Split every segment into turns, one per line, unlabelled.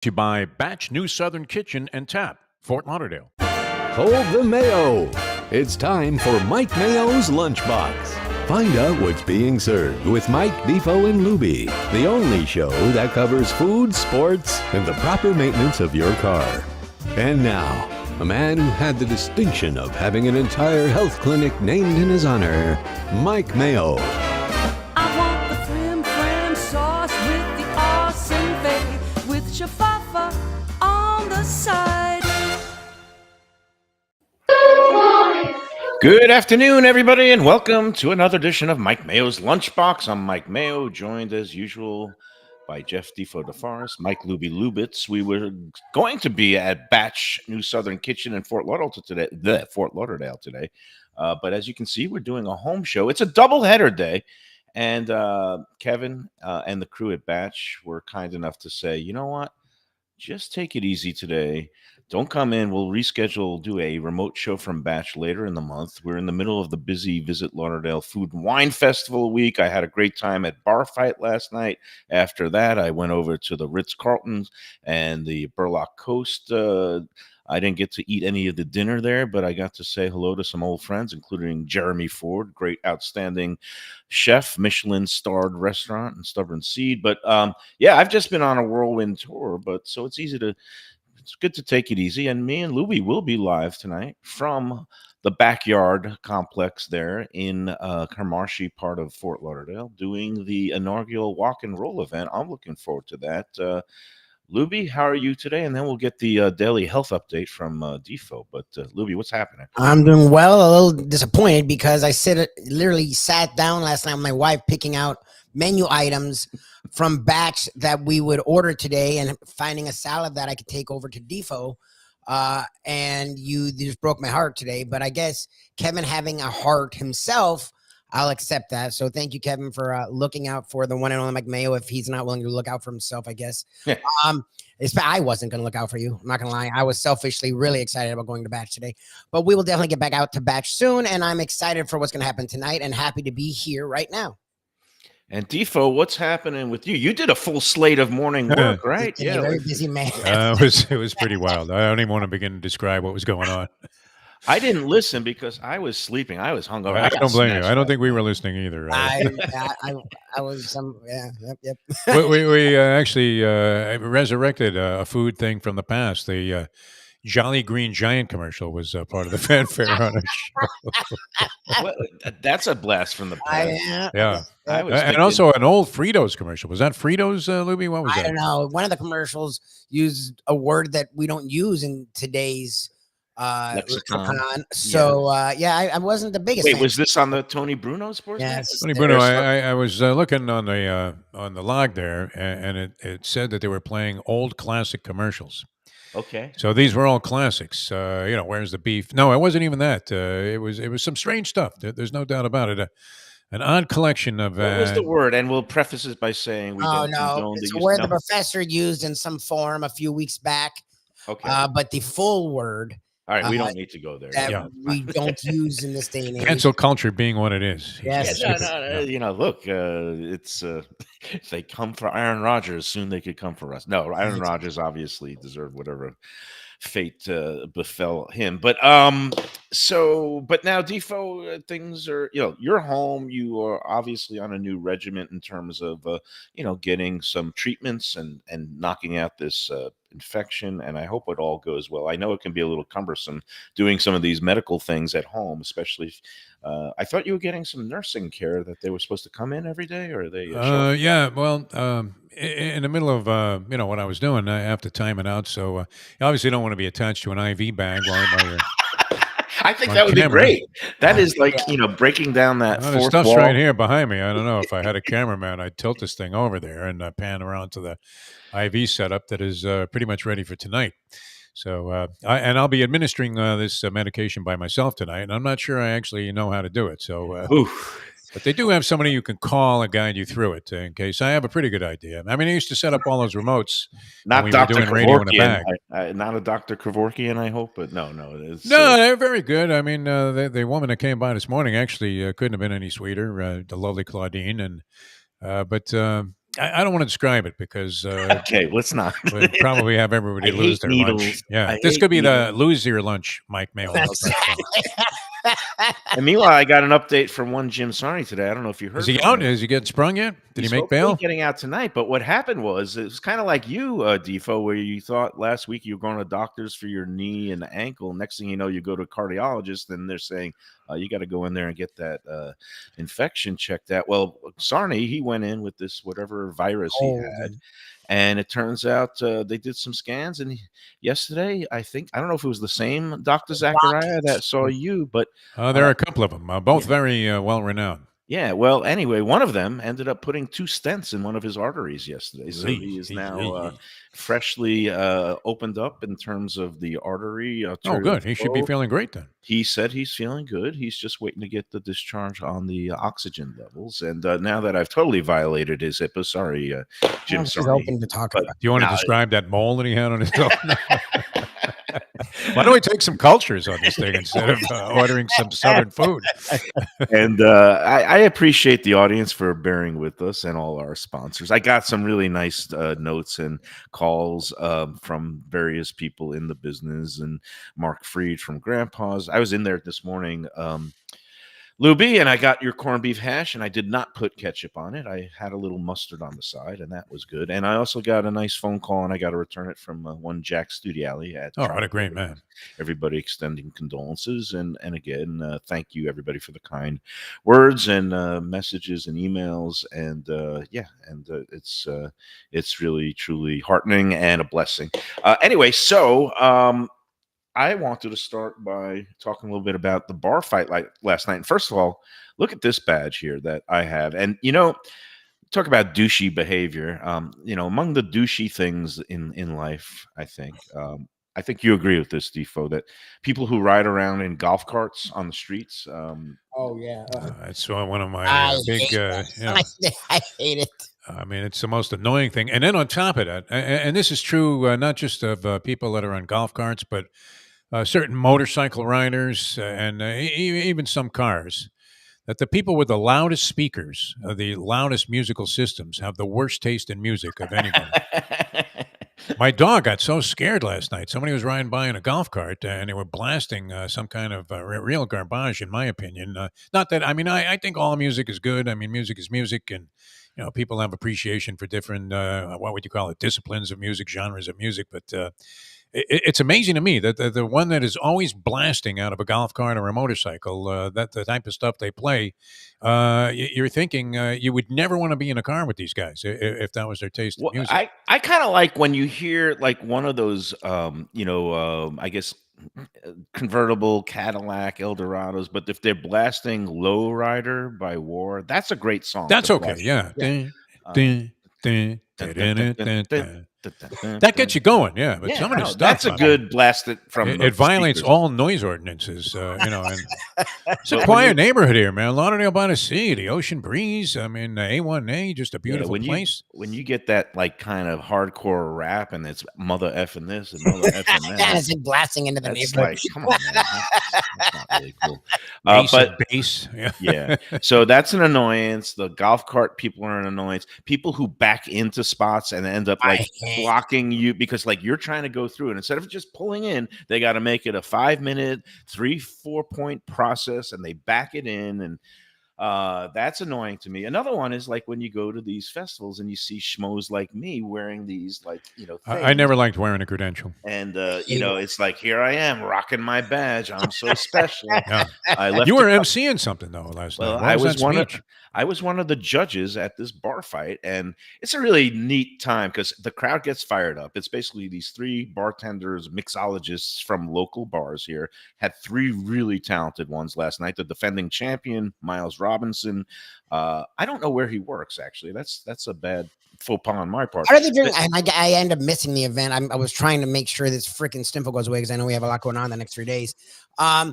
To buy Batch New Southern Kitchen and Tap, Fort Lauderdale.
Hold the Mayo. It's time for Mike Mayo's Lunchbox. Find out what's being served with Mike, Defoe, and Lubie, the only show that covers food, sports, and the proper maintenance of your car. And now, a man who had the distinction of having an entire health clinic named in his honor, Mike Mayo.
I want the flim flam sauce with the awesome fave, with shafafa on the side.
Good afternoon, everybody, and welcome to another edition of Mike Mayo's Lunchbox. I'm Mike Mayo, joined as usual by Jeff Defoe DeForest, Mike Lubie Lubitz. We were going to be at Batch New Southern Kitchen in Fort Lauderdale today. But as you can see, we're doing a home show. It's a doubleheader day. And Kevin and the crew at Batch were kind enough to say, you know what? Just take it easy today. Don't come in. We'll reschedule, do a remote show from Batch later in the month. We're in the middle of the busy Visit Lauderdale Food and Wine Festival week. I had a great time at Bar Fight last night. After that, I went over to the Ritz-Carlton and the Burlock Coast. I didn't get to eat any of the dinner there, but I got to say hello to some old friends, including Jeremy Ford, great, outstanding chef, Michelin-starred restaurant and Stubborn Seed. But yeah, I've just been on a whirlwind tour, but so it's good to take it easy. And me and Lubie will be live tonight from the backyard complex there in Carmarthy part of Fort Lauderdale, doing the inaugural walk and roll event. I'm looking forward to that. Lubie, how are you today? And then we'll get the daily health update from Defoe. But Lubie, what's happening?
I'm doing well. A little disappointed because I literally sat down last night with my wife picking out menu items from Batch that we would order today and finding a salad that I could take over to Defoe. And you just broke my heart today. But I guess Kevin having a heart himself, I'll accept that. So thank you, Kevin, for looking out for the one and only Mike Mayo. If he's not willing to look out for himself, I guess. I wasn't going to look out for you. I'm not going to lie. I was selfishly really excited about going to Batch today. But we will definitely get back out to Batch soon. And I'm excited for what's going to happen tonight and happy to be here right now.
And Defoe, what's happening with you? You did a full slate of morning work, right?
Yeah, a very busy man.
It was pretty wild. I don't even want to begin to describe what was going on.
I didn't listen because I was sleeping. I was hungover.
I don't blame you. I don't think we were listening either.
I was yep.
We actually resurrected a food thing from the past. The Jolly Green Giant commercial was part of the fanfare on our show.
Well, that's a blast from the past.
Yeah. And also an old Fritos commercial. Was that Fritos, Lubie? What was that?
I don't know. One of the commercials used a word that we don't use in today's lexicon. So I wasn't the biggest.
Wait,
fan.
Was this on the Tony Bruno Sports?
Yes,
Tony Bruno. I was looking on the log there, and it said that they were playing old classic commercials.
Okay.
So these were all classics. Where's the beef? No, it wasn't even that. It was some strange stuff. There's no doubt about it. An odd collection of.
What was the word? And we'll preface it by saying we don't condone
it's
the
a word the professor used in some form a few weeks back.
Okay.
But the full word.
All right, we don't need to go there.
That we don't use in this day and age.
Cancel culture being what it is.
Yes.
Look, it's if they come for Aaron Rodgers, soon they could come for us. No, Aaron Rodgers obviously deserved whatever fate befell him. But but now Defoe, things are, you're home. You are obviously on a new regiment in terms of getting some treatments and knocking out this infection, and I hope it all goes well. I know it can be a little cumbersome doing some of these medical things at home, especially if, I thought you were getting some nursing care that they were supposed to come in every day, or are they
in the middle of what I was doing, I have to time it out, so you obviously don't want to be attached to an IV bag while you're
I think that would be great. That is like, breaking down that
the
fourth
stuff's
wall.
right here behind me. I don't know if I had a cameraman, I'd tilt this thing over there and pan around to the IV setup that is pretty much ready for tonight. So, I'll be administering this medication by myself tonight, and I'm not sure I actually know how to do it. So, but they do have somebody you can call and guide you through it in case. I have a pretty good idea. I mean, I used to set up all those remotes.
Not
when we
Dr.
were doing radio in a
Kevorkian.
bag.
Not a Dr. Kevorkian, I hope, but no. It's,
No, they're very good. I mean, the woman that came by this morning actually couldn't have been any sweeter. The lovely Claudine, and but I don't want to describe it because
Okay, let's not.
would probably have
I
everybody lose
hate
their lunch.
needles.
Yeah,
I
this
hate
could be the
needles.
lose your lunch Mike Mayo
That's
lunchbox show.
And meanwhile, I got an update from one Jim Sarni today. I don't know if you
Is
heard
he
from
out?
him.
Is he getting sprung yet? Did he
He's
make
hopefully
bail?
getting out tonight. But what happened was it was kind of like you, Defo, where you thought last week you were going to doctors for your knee and ankle. Next thing you know, you go to a cardiologist and they're saying you got to go in there and get that infection checked out. Well, Sarni, he went in with this whatever virus he
Oh,
had. And it turns out they did some scans. And yesterday, I don't know if it was the same Dr. Zachariah that saw you, but
There are a couple of them, both
yeah.
very well renowned.
Yeah, well, anyway, one of them ended up putting 2 stents in one of his arteries yesterday, so he is now freshly opened up in terms of the artery
Oh,
arterial
good. He should be
flow.
feeling great then.
He said he's feeling good. He's just waiting to get the discharge on the oxygen levels. And now that I've totally violated his HIPAA, sorry, Jim.
she's
Sorry,
open to talk
but
about.
Do you want to
now-
describe that mole that he had on his toe? Why don't we take some cultures on this thing instead of ordering some southern food?
And I appreciate the audience for bearing with us and all our sponsors. I got some really nice notes and calls from various people in the business, and Mark Freed from Grandpa's. I was in there this morning, Lubie, and I got your corned beef hash, and I did not put ketchup on it. I had a little mustard on the side, and that was good. And I also got a nice phone call, and I got to return it from one Jack Studiali at.
Oh, what a great man!
Everybody extending condolences, and again, thank you everybody for the kind words and messages and emails, and it's really truly heartening and a blessing. Anyway, so I wanted to start by talking a little bit about the bar fight like last night. And first of all, look at this badge here that I have. And talk about douchey behavior. Among the douchey things in life, I think you agree with this, Defo, that people who ride around in golf carts on the streets.
Oh yeah,
It's one of my
I
big.
hate that. I hate it.
I mean, it's the most annoying thing. And then on top of that, and this is true not just of people that are on golf carts, but certain motorcycle riders and even some cars, that the people with the loudest speakers, the loudest musical systems, have the worst taste in music of anybody. My dog got so scared last night. Somebody was riding by in a golf cart and they were blasting some kind of real garbage, in my opinion. Not that, I mean, I think all music is good. I mean, music is music, and people have appreciation for different, what would you call it, disciplines of music, genres of music. But it's amazing to me that the one that is always blasting out of a golf cart or a motorcycle, that the type of stuff they play, you're thinking you would never want to be in a car with these guys if that was their taste in
Well,
music.
I kind of like when you hear like one of those, I guess convertible Cadillac Eldorados, but if they're blasting "Lowrider" by War, that's a great song.
That's
to
okay.
blast.
Yeah. Dun,
Um,
dun, dun, dun, dun, dun, dun, dun. That gets you going. Yeah. But
Yeah,
some of
no,
this stuff,
that's a
I mean,
good blast it from.
it
the
violates
speakers.
all noise ordinances, and it's a
But
quiet neighborhood here, man. Lauderdale by the sea, the ocean breeze. I mean, A1A, just a
Yeah,
beautiful
when
place.
you get that like kind of hardcore rap and it's mother effing this and mother effing
Yeah,
that,
it's like blasting into the
that's
neighborhood.
like, come on, man, that's not really cool.
Bass
But
and bass. Yeah.
yeah, so that's an annoyance. The golf cart people are an annoyance. People who back into spots and end up
I
like
hate-
blocking you because like you're trying to go through it instead of just pulling in, they got to make it a 5-minute, 3-4 point process, and they back it in, and that's annoying to me. Another one is like when you go to these festivals and you see schmoes like me wearing these like
I
things.
never liked wearing a credential.
And it's like here I am rocking my badge. I'm so special.
Yeah.
I left.
You were
a cou-
emceeing something though last
Well,
night. What was that
one of
speech?
I was one of the judges at this bar fight, and it's a really neat time because the crowd gets fired up. It's basically these 3 bartenders, mixologists from local bars here had 3 really talented ones last night. The defending champion, Miles Robinson. I don't know where he works actually. That's a bad faux pas on my part.
How do they drink? I end up missing the event. I was trying to make sure this freaking stimple goes away because I know we have a lot going on the next 3 days. How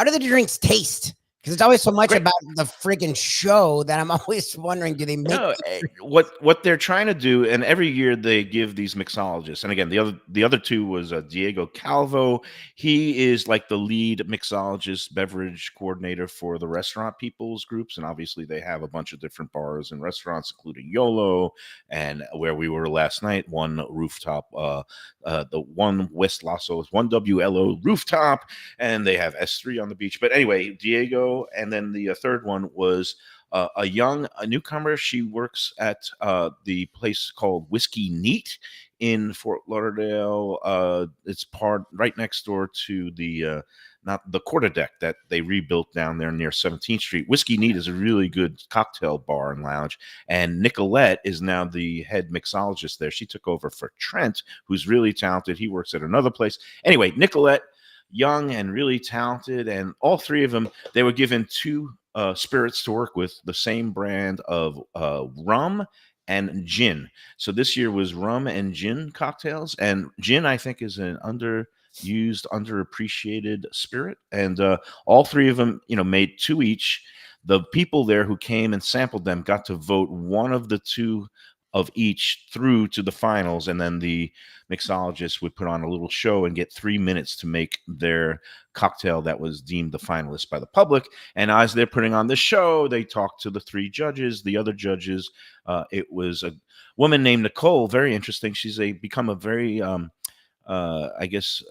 do the drinks taste? Because it's always so much
Great.
about the freaking show that I'm always wondering, do they make
No, what they're trying to do, and every year they give these mixologists, and again, the other two was Diego Calvo. He is like the lead mixologist, beverage coordinator for the restaurant people's groups, and obviously they have a bunch of different bars and restaurants, including YOLO, and where we were last night, one rooftop, the one West Lasso is one WLO rooftop, and they have S3 on the beach. But anyway, Diego, and then the third one was a newcomer. She works at the place called Whiskey Neat in Fort Lauderdale. It's part right next door to the not the quarter deck that they rebuilt down there near 17th Street. Whiskey Neat is a really good cocktail bar and lounge, and Nicolette is now the head mixologist there. She took over for Trent, who's really talented. He works at another place. Anyway, Nicolette, young and really talented, and all three of them, they were given two spirits to work with, the same brand of rum and gin. So this year was rum and gin cocktails, and gin I think is an underused, underappreciated spirit. And all three of them, made two each. The people there who came and sampled them got to vote one of the two of each through to the finals, and then the mixologist would put on a little show and get 3 minutes to make their cocktail that was deemed the finalist by the public. And as they're putting on the show, they talked to the three judges. The other judges, it was a woman named Nicole. Very interesting. She's become a very I guess,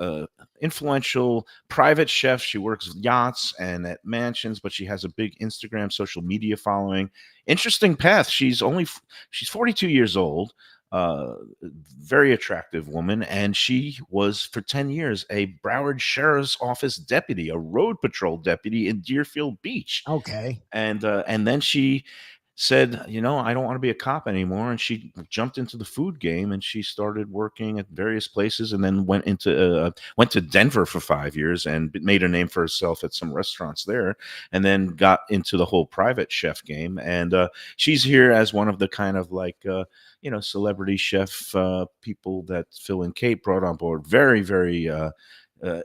influential private chef. She works yachts and at mansions, but she has a big Instagram social media following. Interesting path. She's 42 years old, very attractive woman, and she was for 10 years a Broward Sheriff's Office deputy, a road patrol deputy in Deerfield Beach.
Okay.
And then she said, I don't want to be a cop anymore. And she jumped into the food game, and she started working at various places, and then went to Denver for 5 years and made a name for herself at some restaurants there, and then got into the whole private chef game. And she's here as one of the kind of like, celebrity chef people that Phil and Kate brought on board. Very, very,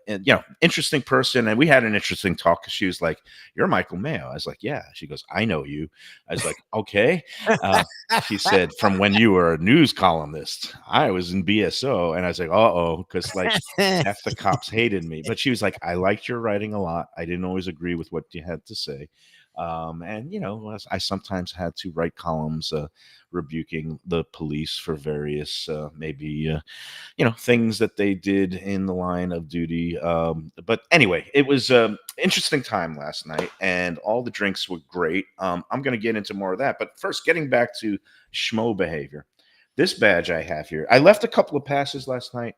and interesting person. And we had an interesting talk, because she was like, "You're Michael Mayo." I was like, "Yeah." She goes, "I know you." I was like, "Okay." She said, "From when you were a news columnist, I was in BSO." And I was like, "Uh-oh," because like half the cops hated me. But she was like, "I liked your writing a lot. I didn't always agree with what you had to say." And I sometimes had to write columns rebuking the police for various maybe things that they did in the line of duty. But anyway, it was an interesting time last night, and all the drinks were great. I'm going to get into more of that, but first, getting back to schmo behavior. This badge I have here, I left a couple of passes last night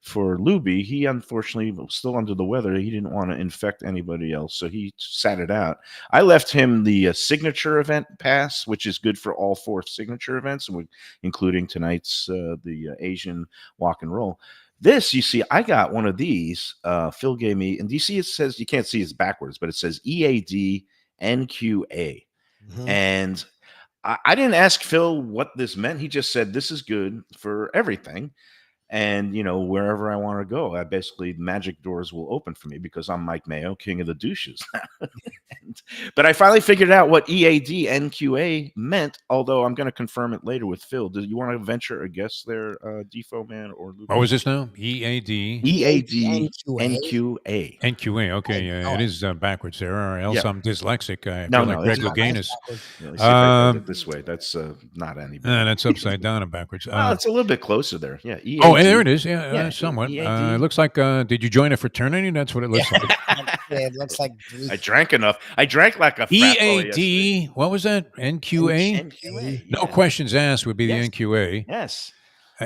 for Lubie. He unfortunately was still under the weather. He didn't want to infect anybody else, so he sat it out. I left him the signature event pass, which is good for all four signature events, including tonight's the Asian walk and roll. This, you see, I got one of these. Phil gave me, and do you see it says, you can't see it's backwards, but it says EAD NQA.
Mhm.
And I didn't ask Phil what this meant. He just said, this is good for everything. And, wherever I want to go, basically magic doors will open for me, because I'm Mike Mayo, king of the douches. But I finally figured out what EAD NQA meant, although I'm going to confirm it later with Phil. Do you want to venture a guess there, Defo Man or Luke?
What was this now? EAD
EAD
NQA.
NQA.
NQA. Okay, it is backwards there, or else
Yeah.
I'm dyslexic. I
No,
feel
no,
like
it's
Greg
not.
Louganis.
Yeah, let's see if I wrote
Um,
it this way. That's not any better.
That's upside down and backwards.
Well, it's a little bit closer there. Yeah. EAD.
Oh, there it is. Yeah,
Yeah,
somewhat.
EAD.
It looks like. Did you join a fraternity? That's what it looks like.
It looks like
I drank enough. I drank like a frat boy yesterday.
EAD. What was that? NQA.
NQA.
No
Yeah.
questions asked would be
Yes.
the NQA.
Yes.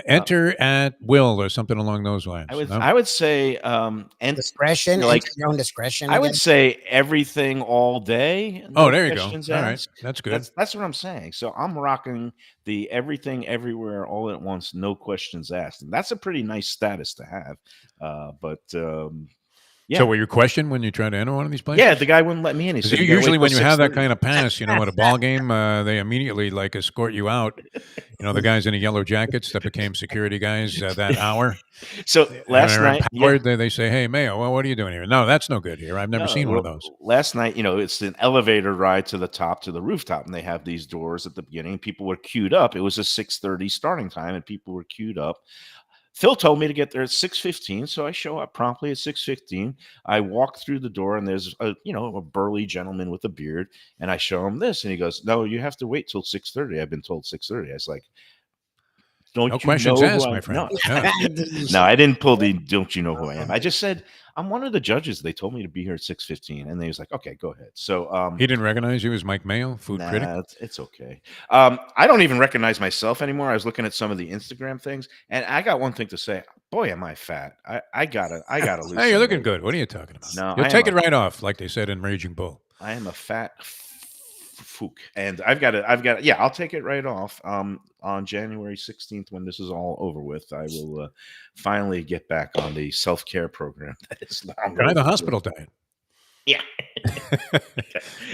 Enter at will or something along those lines. No?
I would say and
discretion,
like
enter your own discretion.
I would
again.
say everything all day.
Oh,
no
there you go.
questions
All right,
asked.
that's good.
That's what I'm saying. So I'm rocking the everything everywhere all at once, no questions asked, and that's a pretty nice status to have. But
So
Yeah,
were you questioned when you tried to enter one of these
yeah.
places?
The guy wouldn't let me in. He
'Cause
said, "You got to wait
usually
till
when you have that
6:30."
kind of pass, at a ball game, they immediately, like, escort you out. The guys in the yellow jackets that became security guys, that hour,
So
and
last
they're
night, yeah.
empowered, they say, "Hey, Mayo, well, what are you doing here?" "No, that's no good here. I've never
No,
seen one of
well,
those."
last night, it's an elevator ride to the top, to the rooftop, and they have these doors at the beginning. People were queued up. It was a 6:30 starting time, and people were queued up. Phil told me to get there at 6:15, so I show up promptly at 6:15. I walk through the door, and there's a burly gentleman with a beard, and I show him this, and he goes, "No, you have to wait till 6:30. I've been told 6:30." I was like,
No
"Don't you
questions
know who
asked,
I
my
am?"
friend.
No,
Yeah.
no, I didn't pull the "Don't you know who I am?" I just said, "I'm one of the judges. They told me to be here at 6:15," and they was like, "Okay, go ahead." So,
He didn't recognize you as Mike Mayo, food critic?
nah, it's okay. I don't even recognize myself anymore. I was looking at some of the Instagram things, and I got one thing to say. Boy, am I fat! I gotta lose
"Hey, you're
some
looking
weight.
good. What are you talking about?
No,
You'll take it right off," like they said in Raging Bull.
I am a fat fook, and yeah, I'll take it right off. On January 16th, when this is all over with, I will finally get back on the self care program that is long
Try the
overdue.
hospital diet.
Yeah,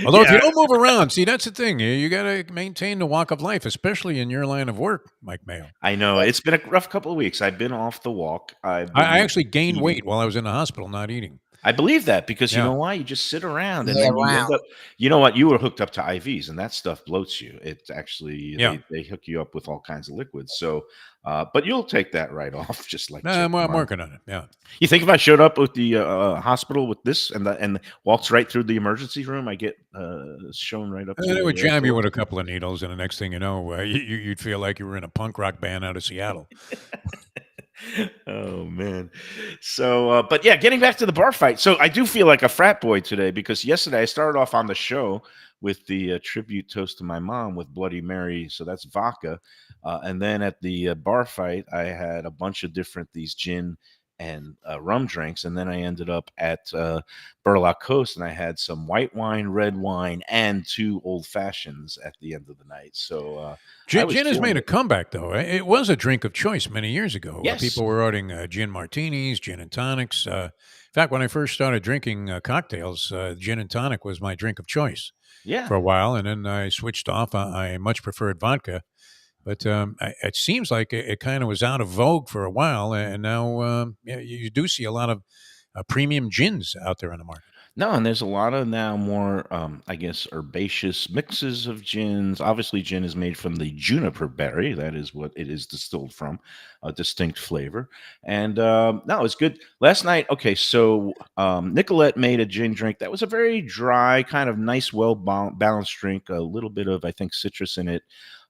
Although if you
yeah.
don't move around, see, that's the thing. You gotta maintain the walk of life, especially in your line of work, Mike Mayo.
I know it's been a rough couple of weeks. I've been off the walk. I've
I
been
actually gained
eating.
weight while I was in the hospital not eating.
I believe that because you
Yeah.
know why? You just sit around and
Yeah,
then you
wow.
end up, you know what? You were hooked up to IVs and that stuff bloats you. It actually,
Yeah.
they hook you up with all kinds of liquids. So, but you'll take that right off, just like
No,
Jeff
I'm
Marley.
working on it. Yeah.
You think if I showed up with the hospital with this and walks right through the emergency room, I get shown right up
And
to
then it would
the
jab you
door?
with a couple of needles, and the next thing you know, you'd feel like you were in a punk rock band out of Seattle.
Oh man. So but yeah, getting back to the bar fight. So I do feel like a frat boy today because yesterday I started off on the show with the tribute toast to my mom with Bloody Mary, so that's vodka. And then at the bar fight I had a bunch of different these gin and rum drinks, and then I ended up at Burlock Coast and I had some white wine, red wine, and two old fashions at the end of the night. So I was
Gin has
feeling
made a
it.
comeback, though. It was a drink of choice many years ago.
Yes.
People were ordering gin martinis, gin and tonics. In fact, when I first started drinking cocktails, gin and tonic was my drink of choice
Yeah.
for a while, and then I switched off. I much preferred vodka, but it seems like it kind of was out of vogue for a while, and now yeah, you do see a lot of premium gins out there in the market.
No, and there's a lot of now more, I guess, herbaceous mixes of gins. Obviously, gin is made from the juniper berry. That is what it is distilled from, a distinct flavor. And no, it's good. Last night, okay, so Nicolette made a gin drink that was a very dry, kind of nice, well balanced drink. A little bit of, I think, citrus in it.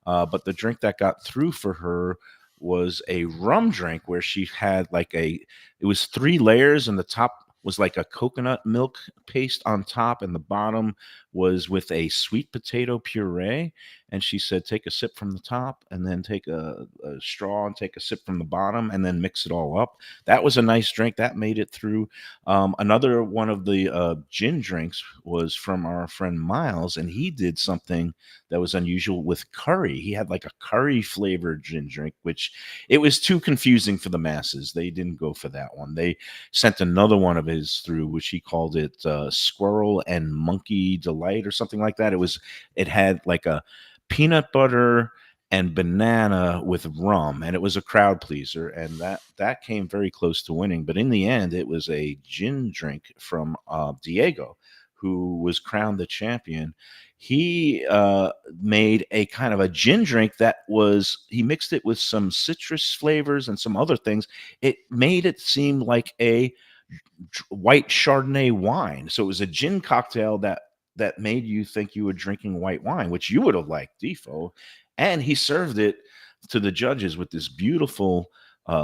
But the drink that got through for her was a rum drink where she had it was three layers, and the top was like a coconut milk paste on top, and the bottom was with a sweet potato puree. And she said, take a sip from the top, and then take a straw and take a sip from the bottom, and then mix it all up. That was a nice drink that made it through. Another one of the gin drinks was from our friend Miles, and he did something that was unusual with curry. He had like a curry flavored gin drink, which it was too confusing for the masses. They didn't go for that one. They sent another one of his through, which he called it Squirrel and Monkey Delight or something like that. It had like a peanut butter and banana with rum, and it was a crowd pleaser, and that came very close to winning. But in the end, it was a gin drink from Diego, who was crowned the champion. He made a kind of a gin drink he mixed it with some citrus flavors and some other things. It made it seem like a white Chardonnay wine. So it was a gin cocktail that made you think you were drinking white wine, which you would have liked, Defo. And he served it to the judges with this beautiful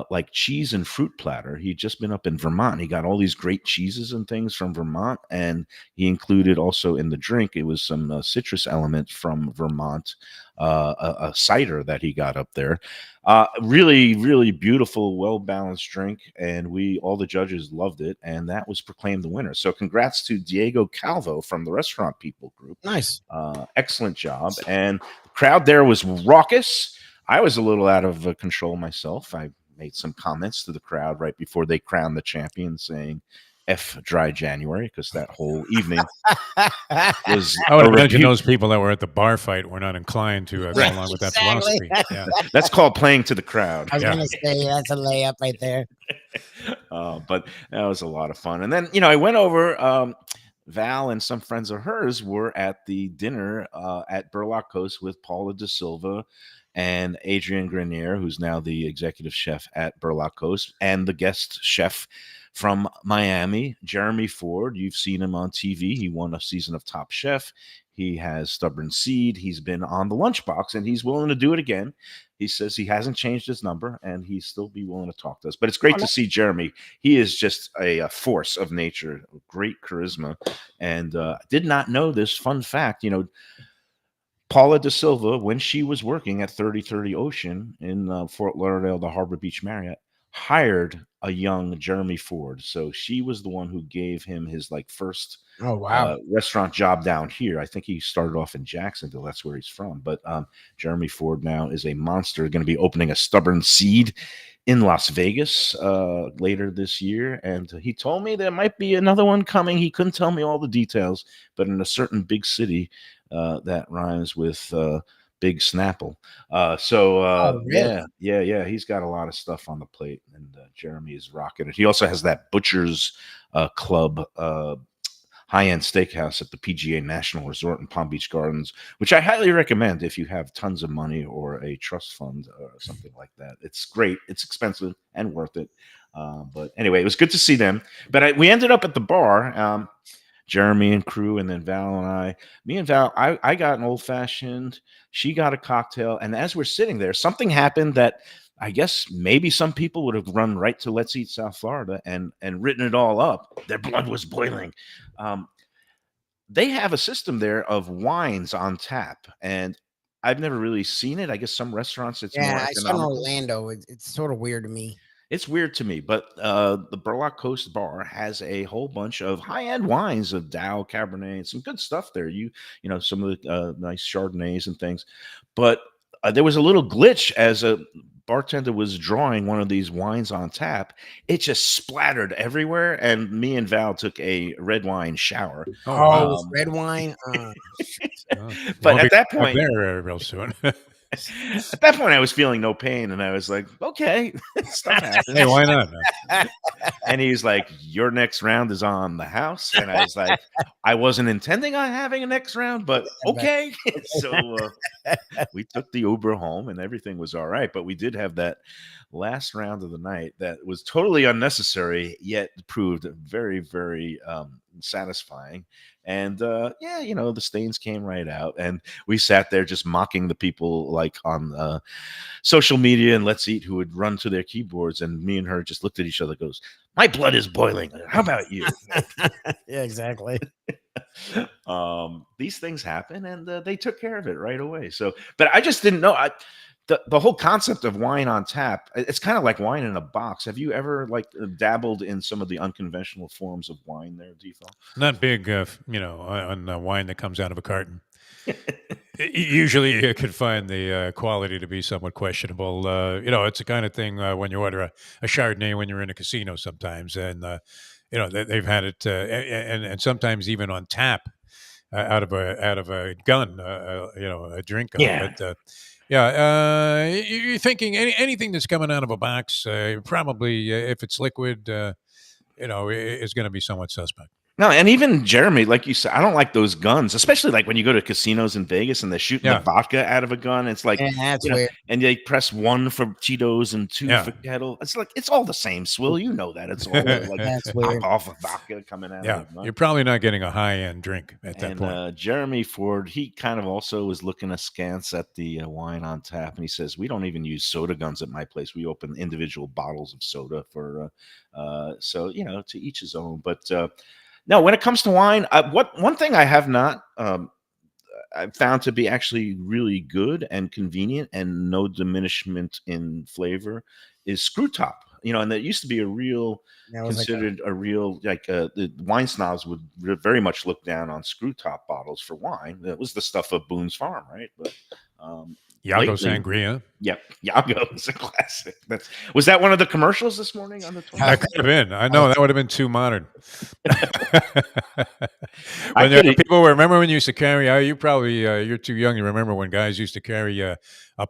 like cheese and fruit platter. He'd just been up in Vermont. He got all these great cheeses and things from Vermont, and he included also in the drink, it was some citrus element from Vermont, a cider that he got up there. Really, really beautiful, well balanced drink, and all the judges loved it, and that was proclaimed the winner. So, congrats to Diego Calvo from the Restaurant People Group.
Nice.
Excellent job, and the crowd there was raucous. I was a little out of control myself. I made some comments to the crowd right before they crowned the champion, saying F Dry January, because that whole evening was
I would
a
imagine
rebuke.
those people that were at the bar fight were not inclined to go
Right.
along with that
Exactly.
philosophy. Yeah.
That's called playing to the crowd.
I was
Yeah.
gonna say that's a layup right there.
But that was a lot of fun. And then, I went over. Val and some friends of hers were at the dinner at Burlock Coast with Paula De Silva and Adrian Grenier, who's now the executive chef at Burlock Coast, and the guest chef from Miami, Jeremy Ford. You've seen him on TV. He won a season of Top Chef. He has Stubborn Seed. He's been on the Lunchbox, and he's willing to do it again. He says he hasn't changed his number, and he'd still be willing to talk to us. But it's great to see Jeremy. He is just a force of nature, great charisma, and did not know this fun fact. Paula De Silva, when she was working at 3030 Ocean in Fort Lauderdale, the Harbor Beach Marriott, hired a young Jeremy Ford. So she was the one who gave him his first
Oh wow.
restaurant job down here. I think he started off in Jacksonville. That's where he's from. But Jeremy Ford now is a monster. Going to be opening a Stubborn Seed in Las Vegas later this year. And he told me there might be another one coming. He couldn't tell me all the details, but in a certain big city that rhymes with Big Snapple.
Oh, really?
Yeah. He's got a lot of stuff on the plate, and Jeremy is rocking it. He also has that Butcher's Club high-end steakhouse at the PGA National Resort in Palm Beach Gardens, which I highly recommend if you have tons of money or a trust fund or something like that. It's great. It's expensive and worth it. But anyway, it was good to see them. But we ended up at the bar. Jeremy and crew, and then Val and I. Me and Val, I got an old fashioned. She got a cocktail, and as we're sitting there, something happened that I guess maybe some people would have run right to Let's Eat South Florida and written it all up. Their blood was boiling. They have a system there of wines on tap, and I've never really seen it. I guess some restaurants it's more
Yeah, I saw in
economical.
Orlando. It's sort of weird to me.
It's weird to me, but the Burlock Coast Bar has a whole bunch of high-end wines of Dow, Cabernet, and some good stuff there. Some of the nice Chardonnays and things. But there was a little glitch as a bartender was drawing one of these wines on tap. It just splattered everywhere, and me and Val took a red wine shower.
Oh, with red wine.
But
We'll
at
be
that
up
point,
there real soon.
at that point, I was feeling no pain, and I was like, okay, stuff happens.
Hey, why not?
And he's like, your next round is on the house. And I was like, I wasn't intending on having a next round, but okay. So we took the Uber home and everything was all right. But we did have that last round of the night that was totally unnecessary, yet proved very, very satisfying. And the stains came right out, and we sat there just mocking the people on social media and Let's Eat who would run to their keyboards, and me and her just looked at each other, goes, my blood is boiling. How about you?
Yeah, exactly.
These things happen, and they took care of it right away. So, but I just didn't know. The whole concept of wine on tap, it's kind of like wine in a box. Have you ever dabbled in some of the unconventional forms of wine there, Defo?
Not big, on wine that comes out of a carton. Usually, you can find the quality to be somewhat questionable. It's the kind of thing when you order a Chardonnay when you're in a casino sometimes, and they've had it, and sometimes even on tap out of a gun, a drink gun.
Yeah.
But you're thinking anything that's coming out of a box, probably if it's liquid, is going to be somewhat suspect.
No, and even Jeremy, like you said, I don't like those guns, especially when you go to casinos in Vegas and they're shooting the vodka out of a gun. It's like,
Yeah, that's weird.
and they press 1 for Cheetos and 2
Yeah.
for Kettle. It's like, it's all the same, Swill. You know that. It's all
That's weird.
off of vodka coming out
Yeah,
of the gun.
you're probably not getting a high-end drink at that point.
Jeremy Ford, he kind of also was looking askance at the wine on tap, and he says, we don't even use soda guns at my place. We open individual bottles of soda for, so, to each his own. But no, when it comes to wine, one thing I have not I've found to be actually really good and convenient and no diminishment in flavor is screw top. And that used to be a real considered a real the wine snobs would very much look down on screw top bottles for wine. That was the stuff of Boone's Farm, right? But
Yago
Lately,
Sangria.
yep, Yago is a classic. Was that one of the commercials this morning on the 20?
That could have been. I know that would have been too modern.
I
When
could have.
people remember when you used to carry, you probably you're too young to remember when guys used to carry a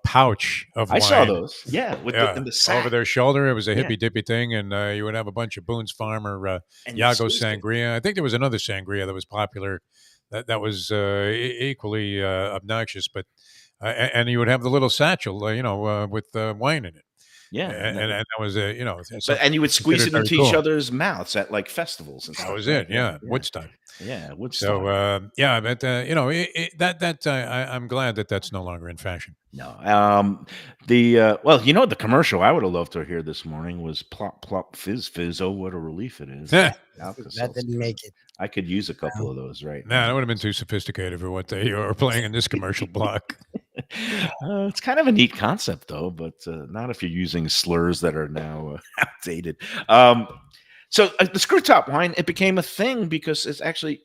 pouch of
I saw
wine.
those. Yeah, with
Yeah,
the
over
sack.
their shoulder. It was a
Yeah,
hippy dippy thing, and you would have a bunch of Boone's Farmer
and you
Yago
squeezed it.
Sangria. I think there was another sangria that was popular that was equally obnoxious, but and you would have the little satchel, with wine in it,
Yeah,
and that was
but
something
and you would squeeze
considered
it
very
into each
cool.
other's mouths at like festivals and
That
stuff,
was
right?
it.
Yeah,
Yeah,
yeah,
Woodstock.
yeah.
So
Woodstock.
yeah, but I'm glad that that's no longer in fashion.
No. Well, the commercial I would have loved to hear this morning was plop plop fizz fizz. Oh, what a relief it is.
Yeah,
That didn't make it.
I could use a couple
Um,
of those right
man, that
now.
would have been too sophisticated for what they are playing in this commercial block.
It's kind of a neat concept, though, but not if you're using slurs that are now outdated. So the screw top wine, it became a thing because it's actually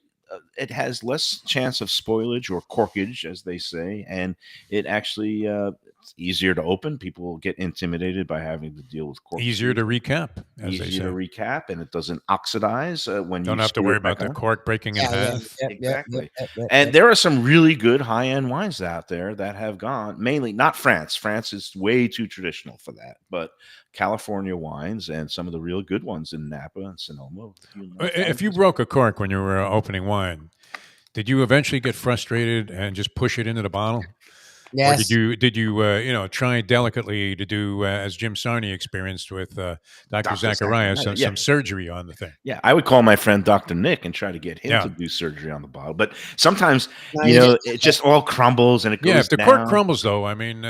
it has less chance of spoilage or corkage, as they say, and it actually it's easier to open. People get intimidated by having to deal with cork.
Easier to recap, as they
Easier to
say.
recap, and it doesn't oxidize when
Don't
you
have to
screw
worry
it back
about the
on.
cork breaking in
yeah, yeah,
half.
yep, yep,
Exactly.
yep, yep,
And
yep.
there are some really good high-end wines out there that have gone, mainly not France. France is way too traditional for that, but California wines and some of the real good ones in Napa and Sonoma.
If you broke a cork when you were opening wine, did you eventually get frustrated and just push it into the bottle? Or did
Yes.
you try delicately to do as Jim Sarney experienced with Dr.
Dr.
Zacharias,
Zachariah,
some surgery on the thing?
yeah, I would call my friend Dr. Nick and try to get him
Yeah.
to do surgery on the bottle. But sometimes,
No, you didn't.
it just all crumbles and it
Yeah,
goes
if the cork
down.
crumbles, though, I mean,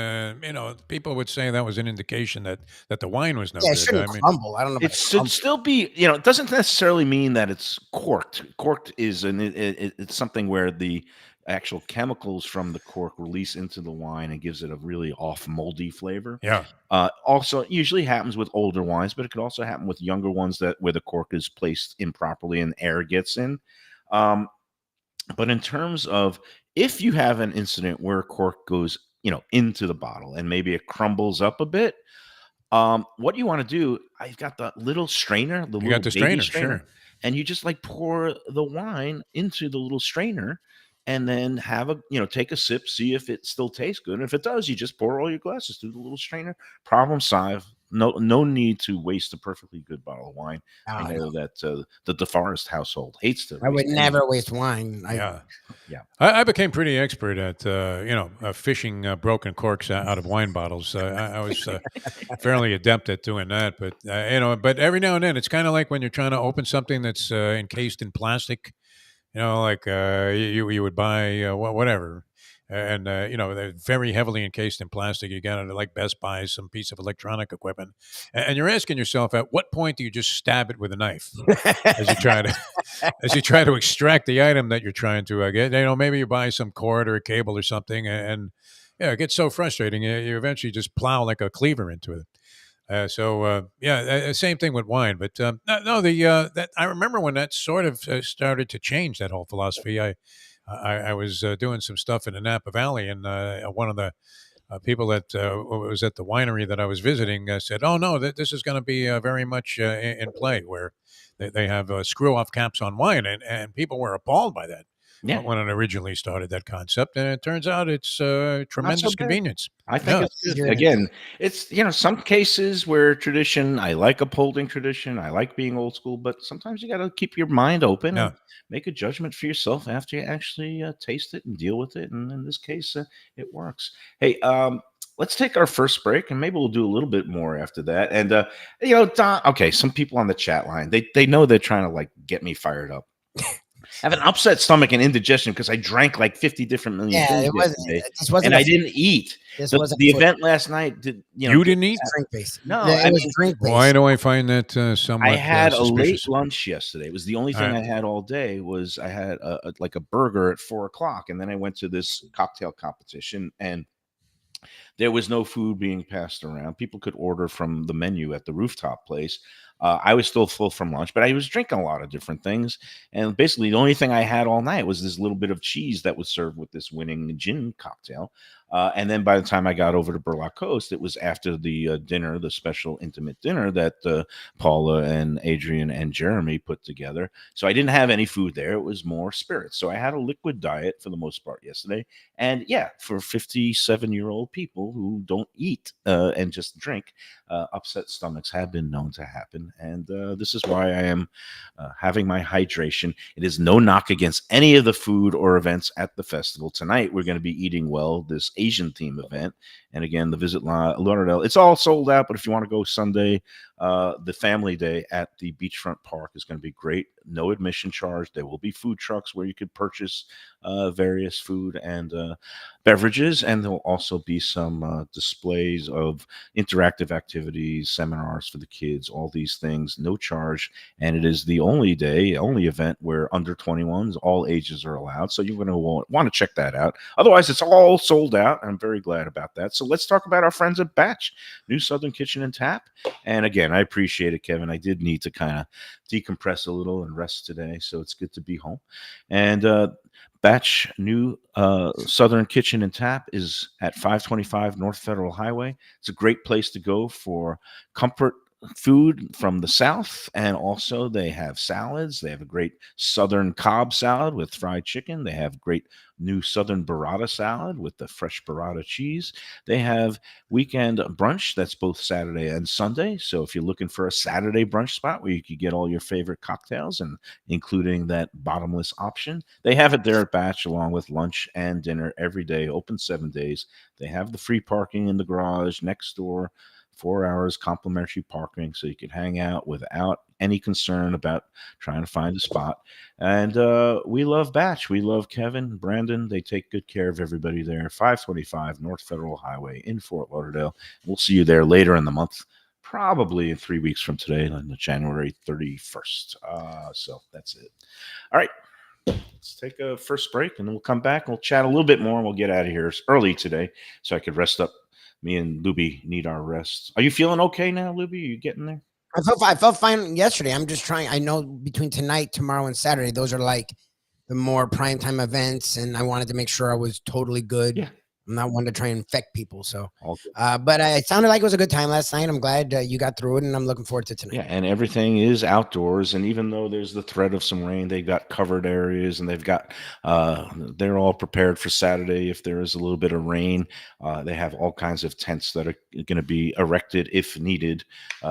people would say that was an indication that the wine was no
Yeah, it
good.
shouldn't
I mean,
crumble. I don't know about
It should
crumble.
still be, it doesn't necessarily mean that it's corked. Corked is it's something where the actual chemicals from the cork release into the wine and gives it a really off moldy flavor.
yeah,
Also, it usually happens with older wines, but it could also happen with younger ones that where the cork is placed improperly and air gets in. Um, but in terms of if you have an incident where cork goes, into the bottle and maybe it crumbles up a bit, what you want to do, I've got the little strainer, the
you got
little
the
baby
strainer,
strainer,
sure.
and you just like pour the wine into the little strainer and then take a sip, see if it still tastes good. And if it does, you just pour all your glasses through the little strainer. Problem solved. No need to waste a perfectly good bottle of wine. I
Oh, no.
know that the DeForest household hates to
I would
waste any.
never waste wine.
Yeah.
Yeah.
I became pretty expert at fishing broken corks out of wine bottles. I was fairly adept at doing that, but every now and then it's kind of like when you're trying to open something that's encased in plastic. Like you would buy whatever, and they're very heavily encased in plastic. You got to like Best Buy some piece of electronic equipment, and you're asking yourself, at what point do you just stab it with a knife as you try to as you try to extract the item that you're trying to get? Maybe you buy some cord or a cable or something, and yeah, it gets so frustrating. You eventually just plow like a cleaver into it. Same thing with wine, but no, that I remember when that sort of started to change that whole philosophy. I was doing some stuff in the Napa Valley, and one of the people that was at the winery that I was visiting said, "Oh no, this is going to be very much in play, where they have screw off caps on wine," and people were appalled by that
Yeah.
when it originally started that concept, and it turns out it's
Not so
tremendous
bad.
convenience.
I think
Yeah.
it's good.
Yeah.
Again, it's some cases where tradition, I like upholding tradition, I like being old school, but sometimes you got to keep your mind open
Yeah.
and make a judgment for yourself after you actually taste it and deal with it. And in this case, it works. Hey, let's take our first break, and maybe we'll do a little bit more after that. And Don. Okay, some people on the chat line, they know they're trying to like get me fired up. I have an upset stomach and indigestion because I drank like 50 different million
Yeah,
things
it wasn't.
yesterday,
This wasn't.
and I didn't eat.
This
The,
wasn't
the
food.
event last night did
You didn't eat?
Drink based.
No,
Yeah,
I
it was
mean,
drink based.
Why do I find that somewhat
I had a late
suspicious?
lunch yesterday. It was the only thing
Alright.
I had all day. Was I had like a burger at 4 o'clock, and then I went to this cocktail competition, and there was no food being passed around. People could order from the menu at the rooftop place. I was still full from lunch, but I was drinking a lot of different things. And basically, the only thing I had all night was this little bit of cheese that was served with this winning gin cocktail. And then by the time I got over to Burlock Coast, it was after the dinner, the special intimate dinner that Paula and Adrian and Jeremy put together. So I didn't have any food there. It was more spirits. So I had a liquid diet for the most part yesterday. And yeah, for 57-year-old people who don't eat and just drink, upset stomachs have been known to happen. And this is why I am having my hydration. It is no knock against any of the food or events at the festival. Tonight, we're going to be eating well, this Asian theme event. And again, the Visit Lauderdale, it's all sold out. But if you want to go Sunday, the family day at the beachfront park is going to be great. No admission charge. There will be food trucks where you could purchase various food and beverages. And there will also be some displays of interactive activities, seminars for the kids, all these things, no charge. And it is the only event where under 21s, all ages are allowed. So you're going to want to check that out. Otherwise, it's all sold out. I'm very glad about that. So let's talk about our friends at Batch, New Southern Kitchen and Tap. And again, I appreciate it, Kevin. I did need to kind of decompress a little and rest today. So it's good to be home. And Batch New Southern Kitchen and Tap is at 525 North Federal Highway. It's a great place to go for comfort food from the South. And also they have salads. They have a great Southern Cobb salad with fried chicken. They have great new Southern burrata salad with the fresh burrata cheese. They have weekend brunch that's both Saturday and Sunday. So if you're looking for a Saturday brunch spot where you could get all your favorite cocktails and including that bottomless option, they have it there at Batch along with lunch and dinner every day, open 7 days. They have the free parking in the garage next door. 4 hours complimentary parking, so you can hang out without any concern about trying to find a spot. And we love Batch. We love Kevin, Brandon. They take good care of everybody there. 525 North Federal Highway in Fort Lauderdale. We'll see you there later in the month, probably in 3 weeks from today, on January 31st. So that's it. All right. Let's take a first break, and then we'll come back and we'll chat a little bit more, and we'll get out of here early today so I could rest up. Me and Lubie need our rest. Are you feeling okay now, Lubie? Are you getting there?
I felt fine yesterday. I'm just trying. I know between tonight, tomorrow, and Saturday, those are like the more primetime events, and I wanted to make sure I was totally good.
Yeah.
I'm not one to try and infect people. So,
Okay.
but it sounded like it was a good time last night. I'm glad you got through it, and I'm looking forward to tonight.
Yeah, and everything is outdoors. And even though there's the threat of some rain, they've got covered areas, and they've got they're all prepared for Saturday if there is a little bit of rain. They have all kinds of tents that are going to be erected if needed,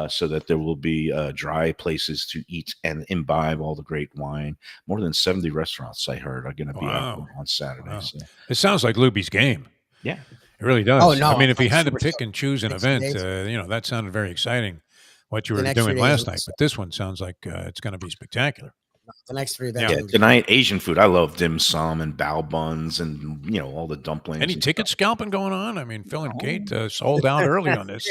so that there will be dry places to eat and imbibe all the great wine. More than 70 restaurants, I heard, are going to be out on Saturday.
Wow.
So.
It sounds like Lubie's game.
Yeah,
it really does.
Oh, no,
I mean, if he
I'm
had to
super
pick
stoked.
and choose an
Next 3
event,
days.
that sounded very exciting. What you
The
were
next 3
doing
days
last
is-
night, but this one sounds like it's going to be spectacular.
The next 3 events.
Yeah.
are
Yeah,
gonna be
tonight Asian food. I love dim sum and bao buns and all the dumplings.
Any
and
ticket
stuff.
scalping going on? I mean, Phil and Kate sold out early on this.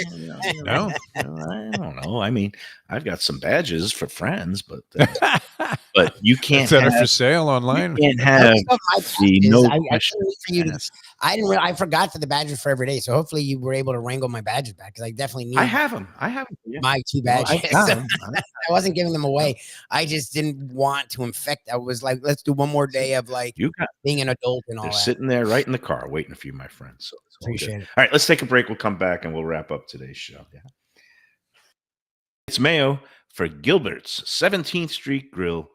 No,
I don't know. I mean, I've got some badges for friends, but you can't
that are
have
for sale online.
you can't have
Stuff my
the
badges,
no
I
question
couldn't wait for you to.
asked.
I forgot for the badges for every day. So hopefully you were able to wrangle my badges back because I definitely need
I have them. I have them. Yeah.
my 2
Well,
badges.
I got 'em.
I wasn't giving them away. I just didn't want to infect. I was like, let's do one more day of like
You got.
being an adult and all
They're
that.
sitting there right in the car waiting for you, my friend. So it's all good.
Appreciate it.
All right, let's take a break. We'll come back and we'll wrap up today's show. Yeah. It's Mayo for Gilbert's 17th Street Grill.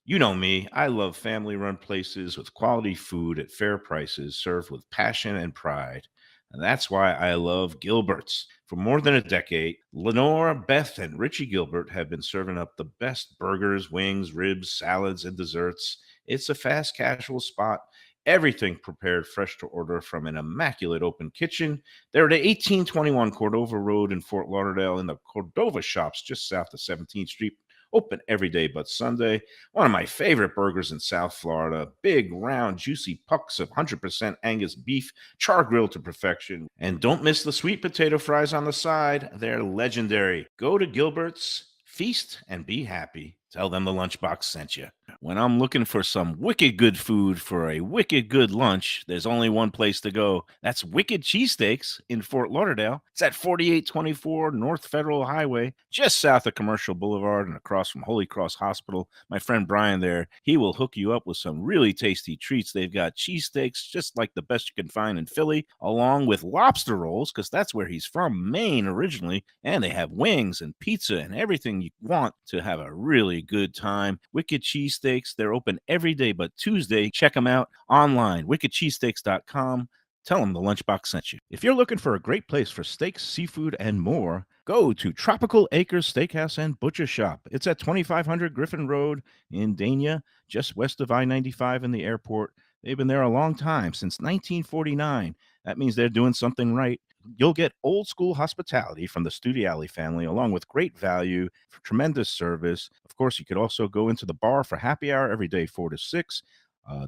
You know me. I love family-run places with quality food at fair prices, served with passion and pride. And that's why I love Gilbert's. For more than a decade, Lenore, Beth, and Richie Gilbert have been serving up the best burgers, wings, ribs, salads, and desserts. It's a fast casual spot. Everything prepared fresh to order from an immaculate open kitchen. They're at 1821 Cordova Road in Fort Lauderdale in the Cordova Shops just south of 17th Street. Open every day but Sunday. One of my favorite burgers in South Florida. Big, round, juicy pucks of 100% Angus beef, char grilled to perfection. And don't miss the sweet potato fries on the side. They're legendary. Go to Gilbert's, feast, and be happy. Tell them the Lunchbox sent you. When I'm looking for some wicked good food for a wicked good lunch, there's only one place to go. That's Wicked Cheesesteaks in Fort Lauderdale. It's at 4824 North Federal Highway, just south of Commercial Boulevard and across from Holy Cross Hospital. My friend Brian there, he will hook you up with some really tasty treats. They've got cheesesteaks, just like the best you can find in Philly, along with lobster rolls, because that's where he's from, Maine originally. And they have wings and pizza and everything you want to have a really good time. Wicked Cheesesteaks, they're open every day but Tuesday. Check them out online, wickedcheesesteaks.com. Tell them the Lunchbox sent you. If you're looking for a great place for steaks, seafood, and more, go to Tropical Acres Steakhouse and Butcher Shop. It's at 2500 Griffin Road in Dania, just west of I-95 and the airport. They've been there a long time, since 1949. That means they're doing something right. You'll get old school hospitality from the Studiali family, along with great value, for tremendous service. Of course, you could also go into the bar for happy hour every day, 4 to 6.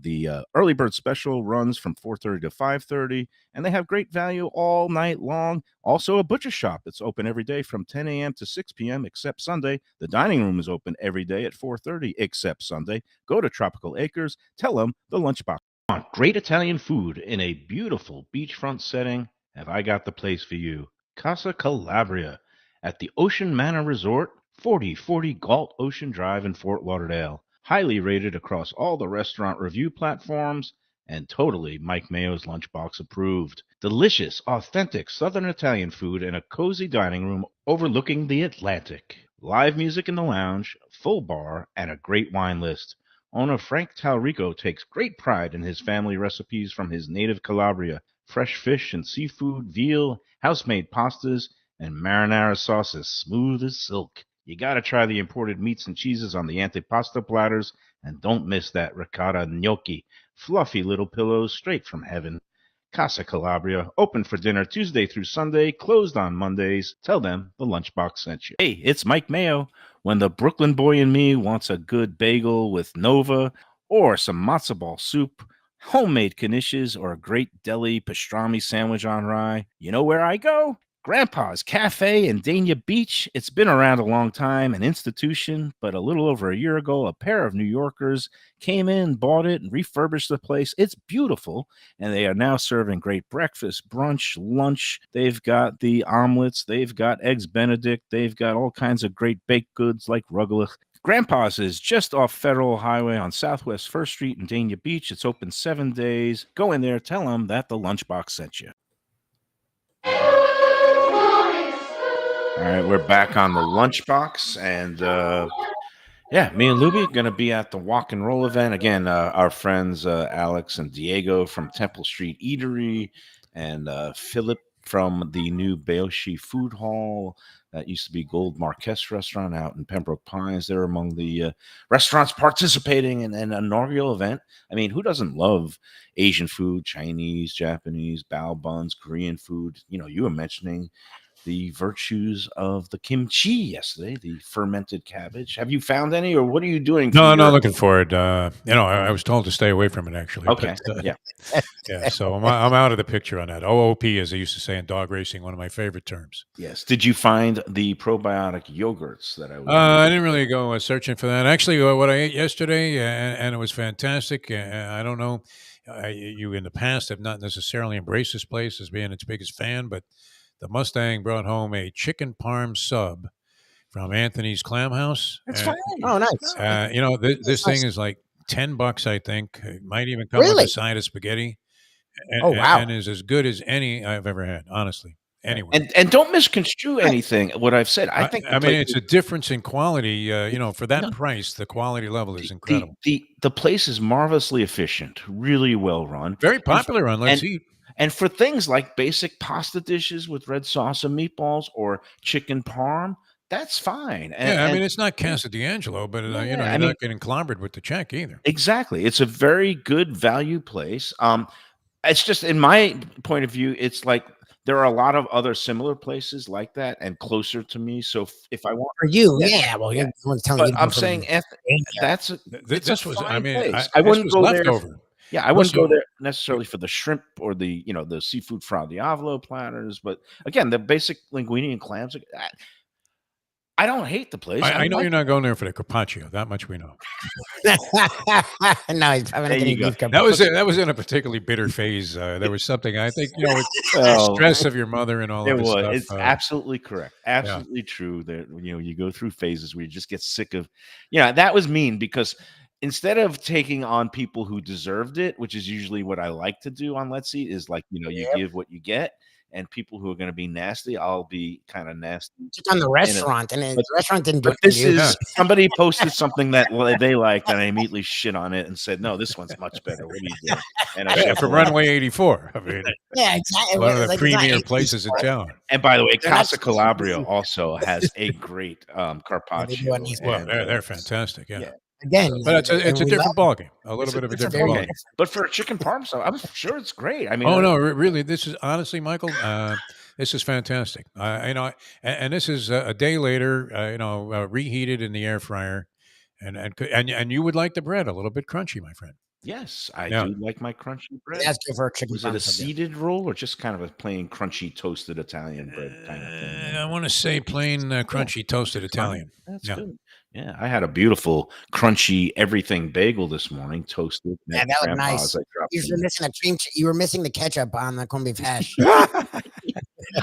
The early bird special runs from 4:30 to 5:30, and they have great value all night long. Also, a butcher shop that's open every day from 10 a.m. to 6 p.m. except Sunday. The dining room is open every day at 4:30 except Sunday. Go to Tropical Acres. Tell them the Lunchbox. Want great Italian food in a beautiful beachfront setting? Have I got the place for you? Casa Calabria at the Ocean Manor Resort, 4040 Galt Ocean Drive in Fort Lauderdale. Highly rated across all the restaurant review platforms and totally Mike Mayo's Lunchbox approved. Delicious, authentic Southern Italian food in a cozy dining room overlooking the Atlantic. Live music in the lounge, full bar, and a great wine list. Owner Frank Talrico takes great pride in his family recipes from his native Calabria. Fresh fish and seafood, veal, house-made pastas, and marinara sauces smooth as silk. You gotta try the imported meats and cheeses on the antipasta platters, and don't miss that ricotta gnocchi, fluffy little pillows straight from heaven. Casa Calabria, open for dinner Tuesday through Sunday, closed on Mondays. Tell them the Lunchbox sent you. Hey, it's Mike Mayo. When the Brooklyn boy in me wants a good bagel with Nova, or some matzo ball soup, homemade knishes, or a great deli pastrami sandwich on rye, you know where I go? Grandpa's Cafe in Dania Beach. It's been around a long time, an institution, but a little over a year ago, a pair of New Yorkers came in, bought it, and refurbished the place. It's beautiful, and they are now serving great breakfast, brunch, lunch. They've got the omelets, they've got eggs Benedict, they've got all kinds of great baked goods like rugelach. Grandpa's is just off Federal Highway on Southwest 1st Street in Dania Beach. It's open 7 days. Go in there, tell them that the Lunchbox sent you. All right, we're back on the Lunchbox, and yeah, me and Lubie going to be at the Walk and Roll event again. Our friends Alex and Diego from Temple Street Eatery, and Philip from the new Bayoshi Food Hall that used to be Gold Marquess Restaurant out in Pembroke Pines. They're among the restaurants participating in an inaugural event. I mean, who doesn't love Asian food, Chinese, Japanese, bao buns, Korean food? You know, you were mentioning the virtues of the kimchi yesterday, the fermented cabbage. Have you found any, or what are you doing?
No, no, looking for it. I was told to stay away from it, actually.
Okay,
But,
yeah.
yeah. So I'm out of the picture on that. OOP, as they used to say in dog racing, one of my favorite terms.
Yes. Did you find the probiotic yogurts that I was?
I didn't really go searching for that. Actually, what I ate yesterday, and it was fantastic. I don't know, you in the past have not necessarily embraced this place as being its biggest fan, but the Mustang brought home a chicken parm sub from Anthony's Clam House.
That's fine.
Oh, nice.
This thing is like $10, I think. It might even come with
Really?
a side of spaghetti. And,
Oh, wow.
and is as good as any I've ever had, honestly. Anyway.
And don't misconstrue anything. What I've said, I think.
I mean, it's a difference in quality. For that price, the quality level is incredible.
The place is marvelously efficient, really well run,
Very popular on Let's Eat.
And for things like basic pasta dishes with red sauce and meatballs or chicken parm, that's fine.
And it's not Casa D'Angelo, but you're not getting clobbered with the check either.
Exactly, it's a very good value place. It's just, in my point of view, it's like there are a lot of other similar places like that and closer to me. So if I want
For you, well, you're telling you.
but I'm saying that's
This was, I mean,
place.
I
I wouldn't
was
go there.
leftover.
Yeah, I wouldn't go there necessarily for the shrimp or the seafood fra diavolo platters, but again, the basic linguine and clams. I don't hate the place. I
I know
like
you're not going there for the carpaccio. That much we know.
No, he's probably
There
not
you
getting
go.
beef
That was
carpaccio.
that was in a particularly bitter phase. There was something I think with the
Well,
stress of your mother and all
it
of this
was.
stuff.
It's absolutely correct.
Yeah,
Absolutely true that you go through phases where you just get sick of. Yeah, that was mean because instead of taking on people who deserved it, which is usually what I like to do on Let's Eat, is like you
Yep.
give what you get, and people who are going to be nasty, I'll be kind of nasty
Just on the
in it.
restaurant, and then
But
the restaurant didn't do
but
anything
this
to you.
yeah.
is somebody posted something that they liked, and I immediately shit on it and said, "No, this one's much better. What are you doing?" And I
Yeah,
shoved
from
it out.
Runway 84. I mean,
Yeah, exactly.
one of
It's
the
like it's not
premier
80s
places in
fault.
town.
And by the way,
They're not
Casa
supposed to
Calabria
be.
also has a great
Yeah, they do a
carpaccio,
nice
Well,
and
they're fantastic. Yeah,
yeah,
Again,
so
but
and
it's a
we love
different ballgame. A little
it's a
bit of a
it's a
different
very
okay.
ballgame.
different.
But for a chicken parm, so I'm sure it's great. I mean,
Oh no, really, this is honestly, Michael. This is fantastic. And this is a day later. Reheated in the air fryer, and you would like the bread a little bit crunchy, my friend.
yes, I
Yeah.
do like my crunchy bread.
That's good for a chicken
Was it a
parm sub. Yeah.
seeded roll or just kind of a plain crunchy toasted Italian bread kind of thing?
I want to say plain
Yeah,
crunchy toasted
fine.
Italian.
That's
Yeah.
good. Yeah, I had a beautiful crunchy everything bagel this morning, toasted
Yeah,
at
that looked
Grandpa's.
nice.
I dropped
You were
in.
missing you were missing the ketchup on the corned beef hash.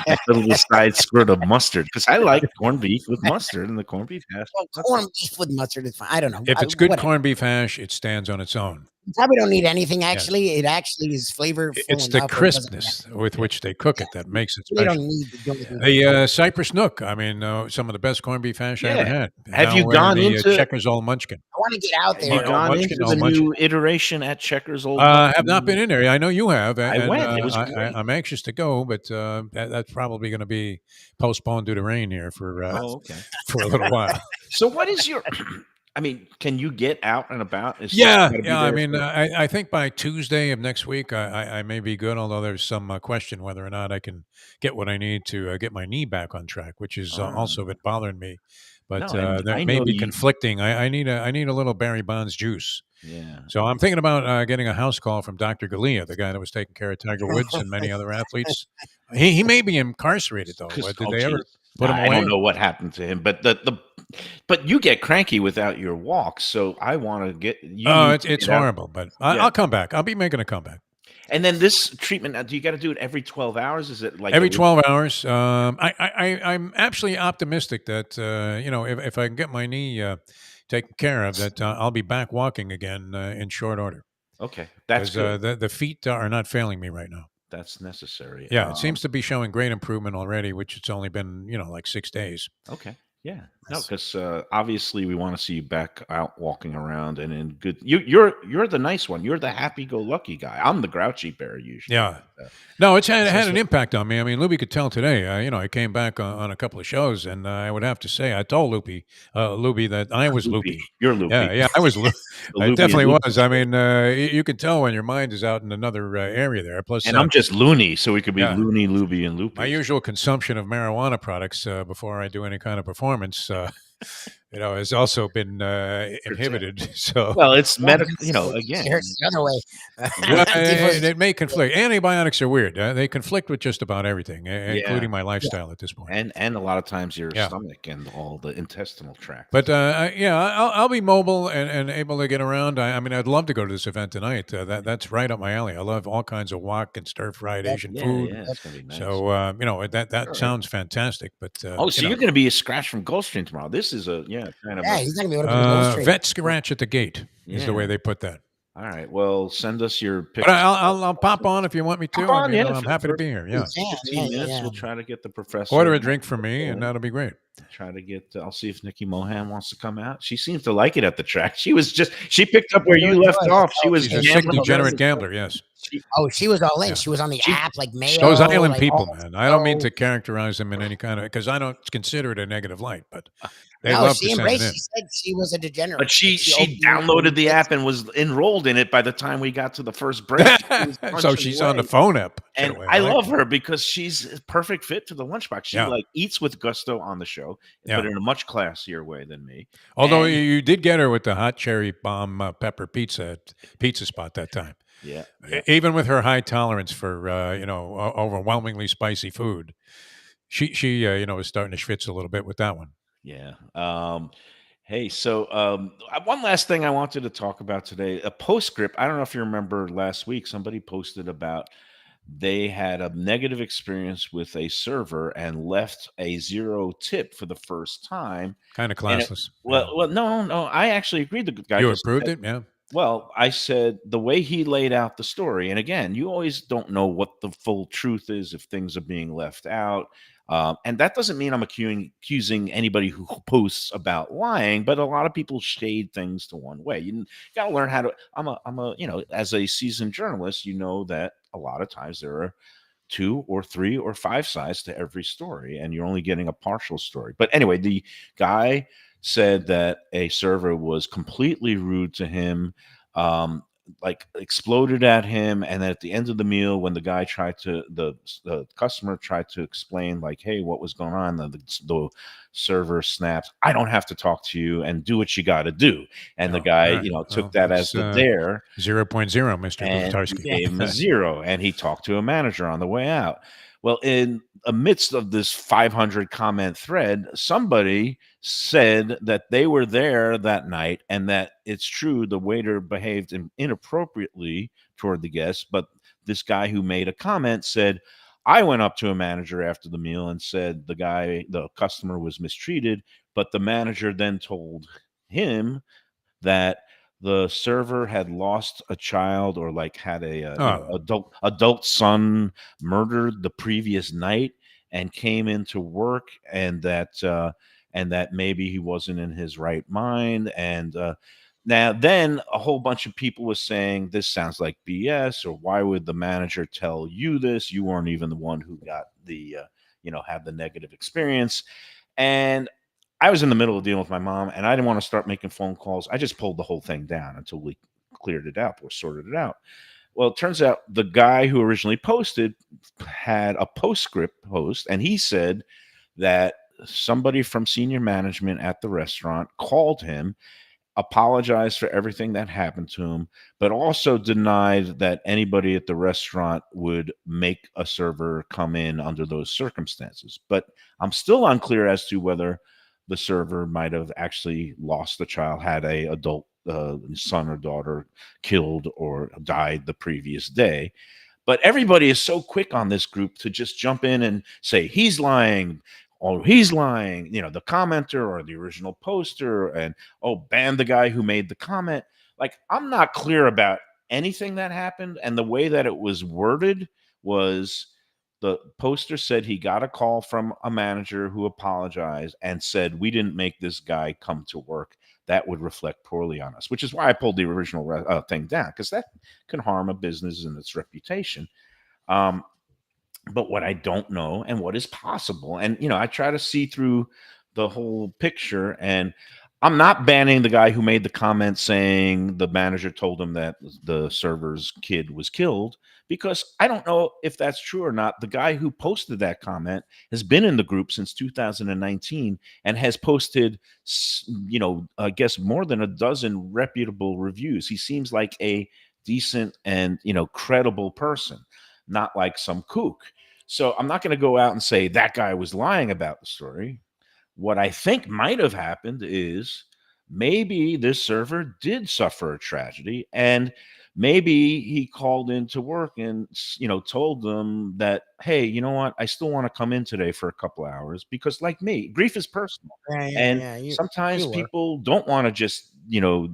A little side squirt of mustard because I like corned beef with mustard and the corned beef hash.
Well, corned beef with mustard is fine. I don't know.
If it's good
Whatever.
corned beef hash, it stands on its own.
You probably don't need anything.
Yes.
Actually, it actually is flavorful
It's the
enough. Where it doesn't
crispness with which they cook it that makes it
You really
special.
don't need to do anything.
The Cypress Nook. I mean, some of the best corned beef hash I ever
Yeah.
had.
Have
Now
you
we're
gone
the
into
Checkers Old Munchkin.
I want to get out
have
there.
you
Oh,
gone
Munchkin,
into
oh,
the
Munchkin.
new iteration at Checkers Old
I have not
Munchkin?
been in there. I know you have,
I
and
went. It was great.
I'm anxious to go, but that's probably going to be postponed due to rain here for
Oh, okay.
for a little while.
So what is your I mean, can you get out and about? It's just
Yeah,
gotta be
yeah. I
there
mean,
for
I think by Tuesday of next week, I may be good. Although there's some question whether or not I can get what I need to get my knee back on track, which is also been bothering me. But
No, and
that
I
may
know
be
you
conflicting. I need a little Barry Bonds juice.
yeah.
So I'm thinking about getting a house call from Dr. Galea, the guy that was taking care of Tiger Woods and many other athletes. He may be incarcerated though.
'Cause
Did
oh,
they ever
geez.
put him
I
away?
don't know what happened to him, but but you get cranky without your walks, so I wanna get you
Oh,
need
it's
to
it's
get out.
horrible, but
Yeah.
I'll come back. I'll be making a comeback.
And then this treatment, do you gotta do it every 12 hours? Is it like a
Every
week?
12 hours. I'm actually optimistic that, if I can get my knee taken care of, that I'll be back walking again in short order
Okay, that's
because
good.
the feet are not failing me right now.
That's necessary.
Yeah, it seems to be showing great improvement already, which it's only been, like 6 days.
Okay. Yeah. No,
Nice.
because obviously we want to see you back out walking around and in good. You're the nice one. You're the happy-go-lucky guy. I'm the grouchy bear usually.
Yeah.
But,
No, it's had,
this
had
is
an impact on me. I mean, Lubie could tell today. I came back on a couple of shows, and I would have to say, I told Lubie that I was
loopy.
loopy.
You're loopy.
Yeah, yeah, I was.
The
I
loopy is
definitely
loopy.
was. I mean, you can tell when your mind is out in another area there. Plus,
And I'm just loony, so we could be
yeah.
loony, loopy, and loopy.
my usual consumption of marijuana products before I do any kind of performance, has also been inhibited. So,
Well, it's
Yeah,
medical.
it hurts the other way.
well,
Tifo's-
it may conflict. Antibiotics are weird. They conflict with just about everything,
Yeah.
including my lifestyle at this point.
and a lot of times your
Yeah.
stomach and all the intestinal tract.
But I'll be mobile and able to get around. I mean, I'd love to go to this event tonight. That's right up my alley. I love all kinds of wok and stir fried
Yep.
Asian
Yeah,
food.
yeah, it's gonna be nice.
So that
Sure.
sounds fantastic. But
Oh, so you're going to be a scratch from Gulfstream tomorrow. This is a kind of
Yeah,
a,
he's not gonna be able to go straight.
vet scratch at the gate is the way
Yeah.
they put that.
all right. Well, send us your
But
pictures.
I'll pop on if you want me to.
Pop on, yeah,
I'm
for-
happy to
for-
be here. Yeah,
Yeah,
15 minutes.
yeah.
We'll try to get the professor.
order a drink for me, and that'll be great.
Try to get. I'll see if Nikki Mohan wants to come out. She seems to like it at the track. She picked up where you
Really
left
good.
off. She was
She's a sick,
gambling.
degenerate gambler. Yes,
Oh, she was all in.
Yeah.
She was on the
She-
app like Mayo.
those island
like,
people,
all-
man. I don't mean
so-
to characterize them in any kind of because I don't consider it a negative light, but they
No,
love
she
to send it
embraced.
in.
She said she was a degenerate.
But she
opened
downloaded the
it.
app and was enrolled in it by the time we got to the first break. She was
So
punching
she's on the
away.
phone app.
And
Getaway.
I
like
love
it.
her because she's a perfect fit for the lunchbox. She
Yeah.
like eats with gusto on the show,
Yeah.
but in a much classier way than me.
Although
And-
you did get her with the hot cherry bomb pepper pizza spot that time.
Yeah,
Even with her high tolerance for overwhelmingly spicy food, she was starting to schwitz a little bit with that one.
Yeah. Hey, so one last thing I wanted to talk about today, a postscript. I don't know if you remember last week, somebody posted about they had a negative experience with a server and left a 0 tip for the first time.
Kind of
And it,
classless.
well,
Yeah.
well, no, no, I actually agreed. The guy
You
just
approved
said,
it? Yeah.
well, I said the way he laid out the story, and again, you always don't know what the full truth is if things are being left out. And that doesn't mean I'm accusing anybody who posts about lying, but a lot of people shade things to one way. You got to learn how to. As a seasoned journalist, you know that a lot of times there are two or three or five sides to every story, and you're only getting a partial story. But anyway, the guy said that a server was completely rude to him, um, like exploded at him, and then at the end of the meal, when the guy tried to, the customer tried to explain, like, "Hey, what was going on?" The server snaps, "I don't have to talk to you, and do what you got to do." And the
Oh,
guy,
all right.
took
Well,
that as
that's
the dare,
0.0, Mr.
and he
Blutarsky.
gave him a 0, and he talked to a manager on the way out. Well, in amidst of this 500 comment thread, somebody said that they were there that night and that it's true the waiter behaved inappropriately toward the guests, but this guy who made a comment said, "I went up to a manager after the meal and said the customer was mistreated, but the manager then told him that the server had lost a child, or like had a
Oh,
adult son murdered the previous night, and came into work, and that maybe he wasn't in his right mind." And now then a whole bunch of people was saying this sounds like BS, or why would the manager tell you this? You weren't even the one who got the had the negative experience. And I was in the middle of dealing with my mom, and I didn't want to start making phone calls. I just pulled the whole thing down until we cleared it out or sorted it out. Well, it turns out the guy who originally posted had a postscript post, and he said that somebody from senior management at the restaurant called him, apologized for everything that happened to him, but also denied that anybody at the restaurant would make a server come in under those circumstances. But I'm still unclear as to whether the server might have actually lost a child, had a adult son or daughter killed or died the previous day. But everybody is so quick on this group to just jump in and say he's lying, or he's lying, the commenter or the original poster, and oh, ban the guy who made the comment. Like, I'm not clear about anything that happened, and the way that it was worded was, the poster said he got a call from a manager who apologized and said, "We didn't make this guy come to work. That would reflect poorly on us," which is why I pulled the original thing down, because that can harm a business and its reputation. Um, but what I don't know and what is possible, and I try to see through the whole picture, and I'm not banning the guy who made the comment saying the manager told him that the server's kid was killed, because I don't know if that's true or not. The guy who posted that comment has been in the group since 2019 and has posted, I guess more than a dozen reputable reviews. He seems like a decent and credible person, not like some kook. So I'm not going to go out and say that guy was lying about the story. What I think might have happened is maybe this server did suffer a tragedy, and maybe he called into work and told them that, "Hey, you know what? I still want to come in today for a couple hours, because like me, grief is personal,
Yeah, yeah,
and
yeah.
sometimes
You were.
people don't want to just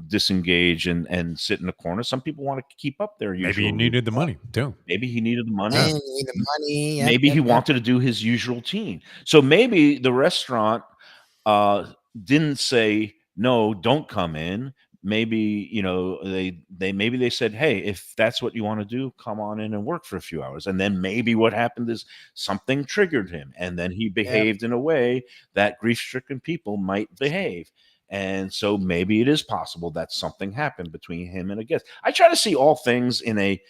disengage and sit in a corner. Some people want to keep up their
maybe you
usual
needed the
routine.
money too.
Maybe he needed the money.
Yeah.
And you need the money. Yep,
Maybe he
yep, yep.
wanted to do his usual routine. So maybe the restaurant uh, didn't say, "No, don't come in." Maybe maybe they said, "Hey, if that's what you want to do, come on in and work for a few hours." And then maybe what happened is something triggered him, and then he
Yep.
behaved in a way that grief-stricken people might behave. And so maybe it is possible that something happened between him and a guest. I try to see all things in a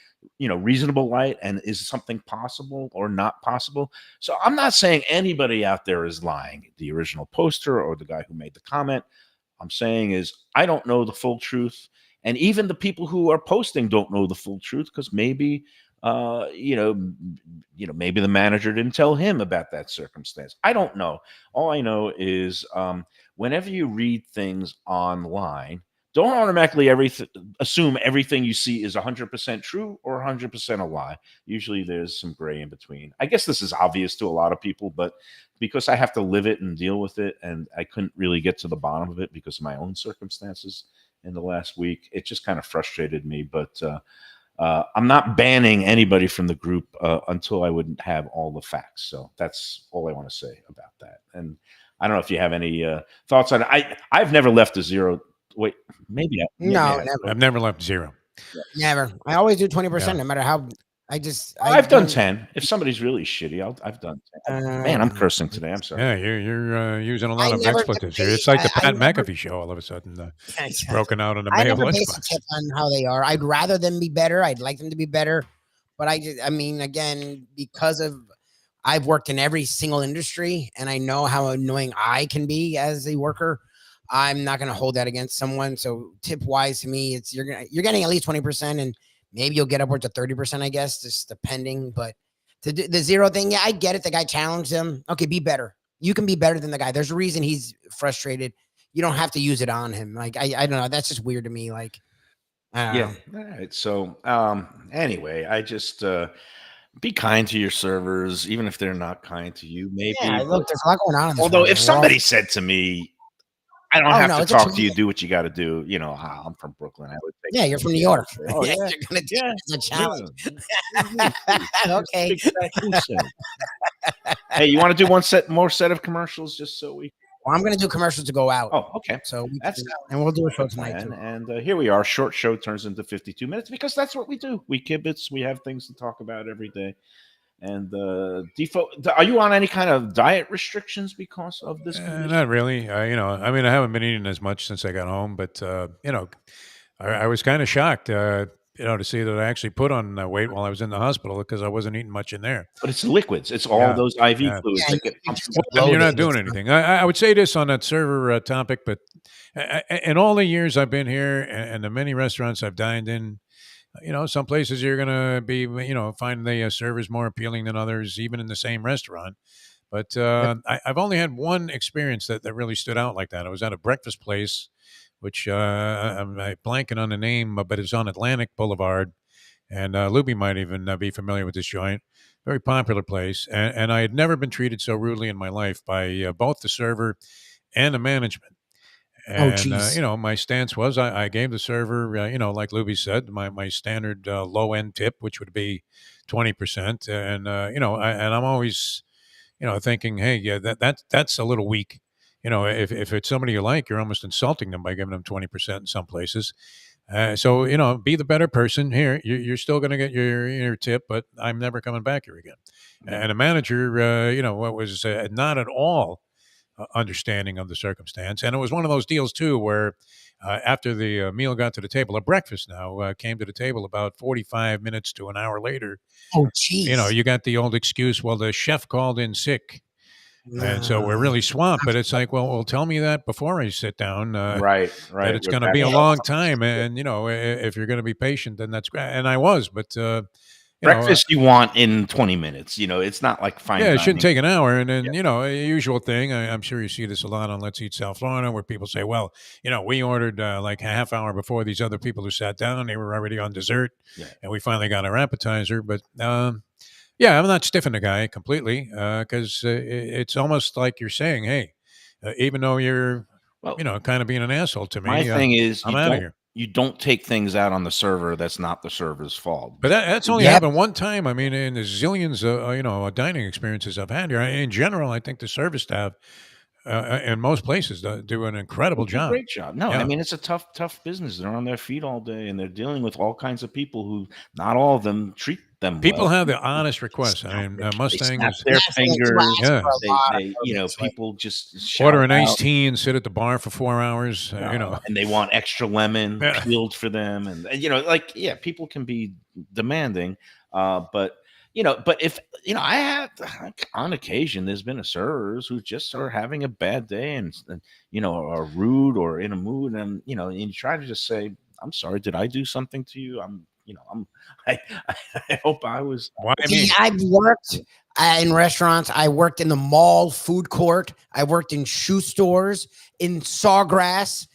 reasonable light, and is something possible or not possible. So I'm not saying anybody out there is lying, the original poster or the guy who made the comment. I'm saying is, I don't know the full truth, and even the people who are posting don't know the full truth, because maybe maybe the manager didn't tell him about that circumstance. I don't know. All I know is whenever you read things online, don't automatically assume everything you see is 100% true or 100% a lie. Usually there's some gray in between. I guess this is obvious to a lot of people, but because I have to live it and deal with it, and I couldn't really get to the bottom of it because of my own circumstances in the last week, it just kind of frustrated me. But I'm not banning anybody from the group until I would have all the facts. So that's all I want to say about that. And I don't know if you have any thoughts on it. I've never left a zero. Wait, maybe
No,
I have.
never,
I've never left zero.
never. I always do 20%,
Yeah.
no matter how.
I've done 10. If somebody's really shitty, I've done 10. Man, I'm
Uh,
cursing today. I'm sorry.
Yeah, you're using a
I
lot of
never
expletives here.
debate.
It's like the
I
Pat
never.
McAfee show all of a sudden broken out on the
I
Mayo
never base a
Lunchbox.
tip on how they are. I'd rather them be better. I'd like them to be better, but I mean, again, because of I've worked in every single industry, and I know how annoying I can be as a worker. I'm not going to hold that against someone. So tip wise to me, it's you're getting at least 20%, and maybe you'll get upwards of 30%, I guess, just depending. But to do the zero thing, yeah, I get it. The guy challenged him. Okay, be better. You can be better than the guy. There's a reason he's frustrated. You don't have to use it on him. Like I don't know. That's just weird to me. Like I don't
Yeah.
know.
All right. So anyway, I just be kind to your servers, even if they're not kind to you,
Yeah,
maybe.
look, there's a lot going on in this
Although
world,
if
and we're all.
somebody said to me, I don't
Oh
have
no,
to
it's a
talk to you,
challenge.
do what you got to do, I'm from Brooklyn. I would take
Yeah,
it
you're from
easy.
New
I
York.
would say, oh
Yeah,
yeah,
you're gonna take
yeah,
it as a challenge.
yeah.
Okay.
Exactly. Who said? Hey, you want to do more set of commercials just so we?
Well, I'm gonna do commercials to go out.
Oh, okay.
So
That's
and we'll do a show
the
tonight
plan.
too.
And here we are. Short show turns into 52 minutes because that's what we do. We kibitz. We have things to talk about every day. And are you on any kind of diet restrictions because of this condition?
Not really. I mean, I haven't been eating as much since I got home, but I was kind of shocked, to see that I actually put on weight while I was in the hospital because I wasn't eating much in there.
But it's liquids. It's all
Yeah,
those IV
yeah.
fluids
Yeah,
that get
you're
pumped.
just
And you're not
bloated.
doing
It's
anything. I would say this on that server topic, but in all the years I've been here and the many restaurants I've dined in, some places you're gonna be, find the servers more appealing than others, even in the same restaurant. But I've only had one experience that really stood out like that. I was at a breakfast place, which I'm blanking on the name, but it's on Atlantic Boulevard, and Lubie might even be familiar with this joint. Very popular place, and I had never been treated so rudely in my life by both the server and the management.
oh
And
geez.
my stance was I gave the server, like Lubie said, my standard low end tip, which would be 20%, and and I'm always thinking, hey, yeah, that's a little weak. If it's somebody you like, you're almost insulting them by giving them 20% in some places. So be the better person here. You're still going to get your tip, but I'm never coming back here again.
Yeah.
And the manager, what was not at all understanding of the circumstance, and it was one of those deals too where. After the meal got to the table, a breakfast now came to the table about 45 minutes to an hour later.
Oh geez.
You got the old excuse, well, the chef called in sick. And so we're
Uh,
really swamped, but it's like, well, tell me that before I sit down,
Right,
that
right.
it's
We're
going to
back
be a
to
yeah.
long
conversation.
time. And, if you're going to be patient, then that's great. And I was, but, you know, uh,
Breakfast you want in 20 minutes. It's not like fine
yeah, it shouldn't
dining.
take an hour. And
Yeah.
then, a usual thing. I'm sure you see this a lot on Let's Eat South Florida, where people say, well, we ordered like a half hour before these other people who sat down. They were already on dessert,
Yeah.
and we finally got our appetizer. But yeah, I'm not stiffing the guy completely because it's almost like you're saying, hey, even though you're,
Well,
kind of being an asshole to
my
me,
thing is
I'm out of here.
you don't take things out on the server that's not the server's fault.
But that's only
Yep.
happened one time. I mean, in the zillions, dining experiences I've had here, in general, I think the service staff in most places do an incredible
They do a
job.
great job. No, I
Yeah.
mean, it's a tough business. They're on their feet all day, and they're dealing with all kinds of people who not all of them treat them
People
well.
have the honest requests. I
snap
mean,
They
Mustang
snap
is
their
Snap it. You
fingers.
ask
yeah.
for a lot of service, like,
People just shout
Order an iced
out.
tea and sit at the bar for 4 hours.
And they want extra lemon
Yeah.
peeled for them, and people can be demanding, but if I have like, on occasion there's been a servers who just are having a bad day and are rude or in a mood, and you try to just say, I'm sorry, did I do something to you? I'm I, I hope I was.
Why me?
See, I've worked in restaurants. I worked in the mall food court. I worked in shoe stores, in Sawgrass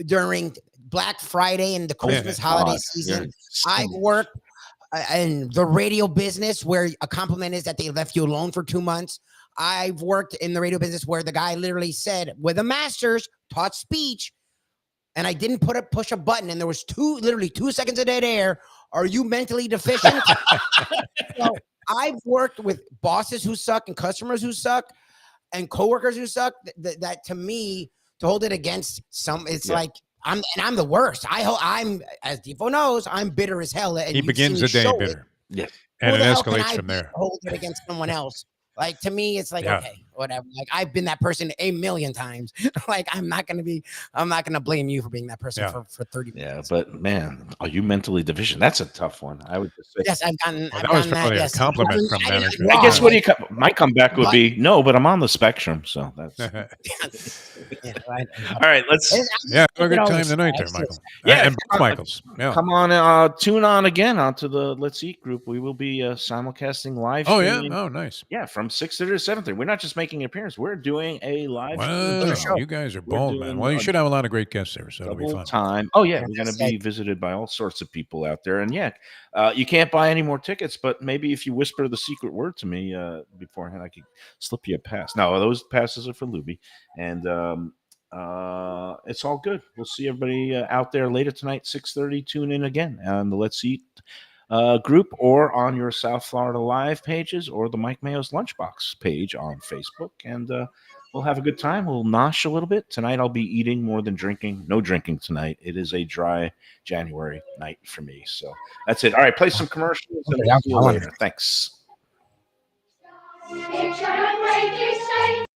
during Black Friday and the Christmas holiday
God,
season.
you're
I've
insane.
worked in the radio business where a compliment is that they left you alone for 2 months. I've worked in the radio business where the guy literally said, with a master's, taught speech, and I didn't push a button, and there was literally 2 seconds of dead air. Are you mentally deficient? So I've worked with bosses who suck and customers who suck and coworkers who suck. That to me, to hold it against some, it's like I'm the worst. I'm, as Defo knows, I'm bitter as hell. And
He begins the day bitter.
Yes.
And
Who
it
the hell can
escalates
I
from
be to
there.
hold it against someone else? Like, to me, it's like,
Yeah.
okay, whatever. Like, I've been that person a million times. Like, I'm not going to blame you for being that person for 30 minutes.
Yeah, but man, are you mentally deficient? That's a tough one. I would just say.
Yes, I've gotten
Well, that was
that.
probably a
Yes.
compliment from
I didn't
management.
wrong,
I guess what
like,
my comeback would be no, but I'm on the spectrum, so that's
yeah, right.
all right. Let's
Yeah, have a
You
good
know,
time
it's
tonight there,
nice.
Michael.
Yeah,
And both Michaels. Yeah.
come on, tune on again onto the Let's Eat group. We will be simulcasting live.
Oh, yeah.
streaming.
Oh, nice.
Yeah, from 6:30 to 7:30. We're not just making an appearance. We're doing a live stream
Wow,
show.
you guys are
We're
bold, man.
doing
Well, you
a
should have a lot of great guests there, so it'll be
double
fun.
time. Oh yeah,
Like
we're
I
going to be
said.
visited by all sorts of people out there, and you can't buy any more tickets. But maybe if you whisper the secret word to me beforehand, I could slip you a pass. No, those passes are for Lubie, and it's all good. We'll see everybody out there later tonight, 6:30. Tune in again on the Let's Eat group or on your South Florida Live pages or the Mike Mayo's Lunchbox page on Facebook. And we'll have a good time. We'll nosh a little bit. Tonight I'll be eating more than drinking. No drinking tonight. It is a dry January night for me. So that's it. All right, play some commercials and we'll see you later. Thanks.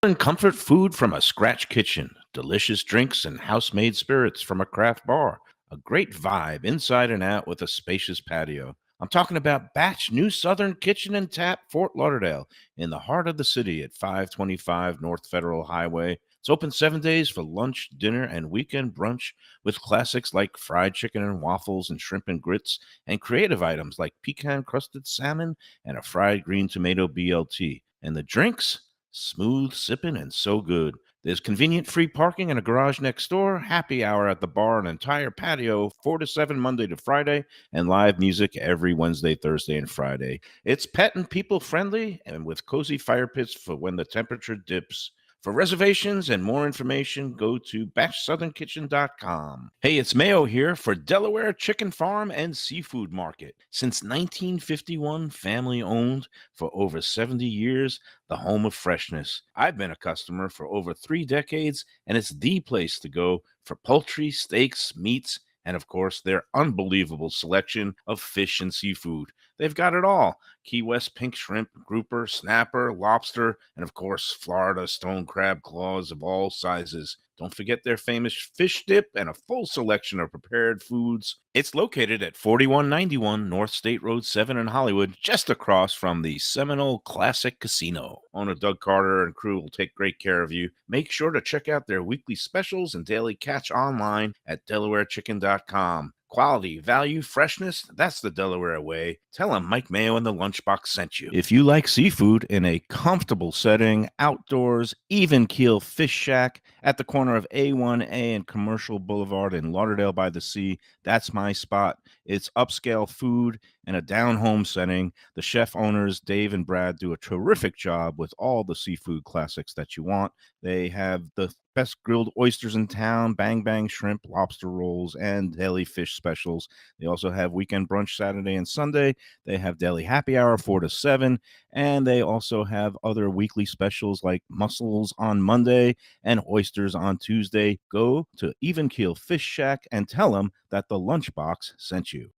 And comfort food from a scratch kitchen, delicious drinks and house-made spirits from a craft bar, a great vibe inside and out with a spacious patio. I'm talking about Batch New Southern Kitchen and Tap, Fort Lauderdale, in the heart of the city at 525 North Federal Highway. It's open 7 days for lunch, dinner, and weekend brunch with classics like fried chicken and waffles and shrimp and grits, and creative items like pecan-crusted salmon and a fried green tomato BLT. And the drinks? Smooth sipping and so good. There's convenient free parking and a garage next door, happy hour at the bar, an entire patio, 4 to 7 Monday to Friday, and live music every Wednesday, Thursday, and Friday. It's pet and people friendly and with cozy fire pits for when the temperature dips. For reservations and more information, go to batchsouthernkitchen.com. Hey, it's Mayo here for Delaware Chicken Farm and Seafood Market. Since 1951, family owned for over 70 years, the home of freshness. I've been a customer for over 3 decades, and it's the place to go for poultry, steaks, meats, and of course, their unbelievable selection of fish and seafood. They've got it all. Key West pink shrimp, grouper, snapper, lobster, and of course, Florida stone crab claws of all sizes. Don't forget their famous fish dip and a full selection of prepared foods. It's located at 4191 North State Road 7 in Hollywood, just across from the Seminole Classic Casino. Owner Doug Carter and crew will take great care of you. Make sure to check out their weekly specials and daily catch online at DelawareChicken.com. Quality, value, freshness, that's the Delaware way. Tell them Mike Mayo and the Lunchbox sent you. If you like seafood in a comfortable setting, outdoors, even keel fish shack at the corner of A1A and Commercial Boulevard in Lauderdale by the Sea, that's my spot. It's upscale food in a down-home setting. The chef owners, Dave and Brad, do a terrific job with all the seafood classics that you want. They have the best grilled oysters in town, bang bang shrimp, lobster rolls, and deli fish specials. They also have weekend brunch Saturday and Sunday. They have daily happy hour 4 to 7, and they also have other weekly specials like mussels on Monday and oysters on Tuesday. Go to Even Keel Fish Shack and tell them that the Lunchbox sent you.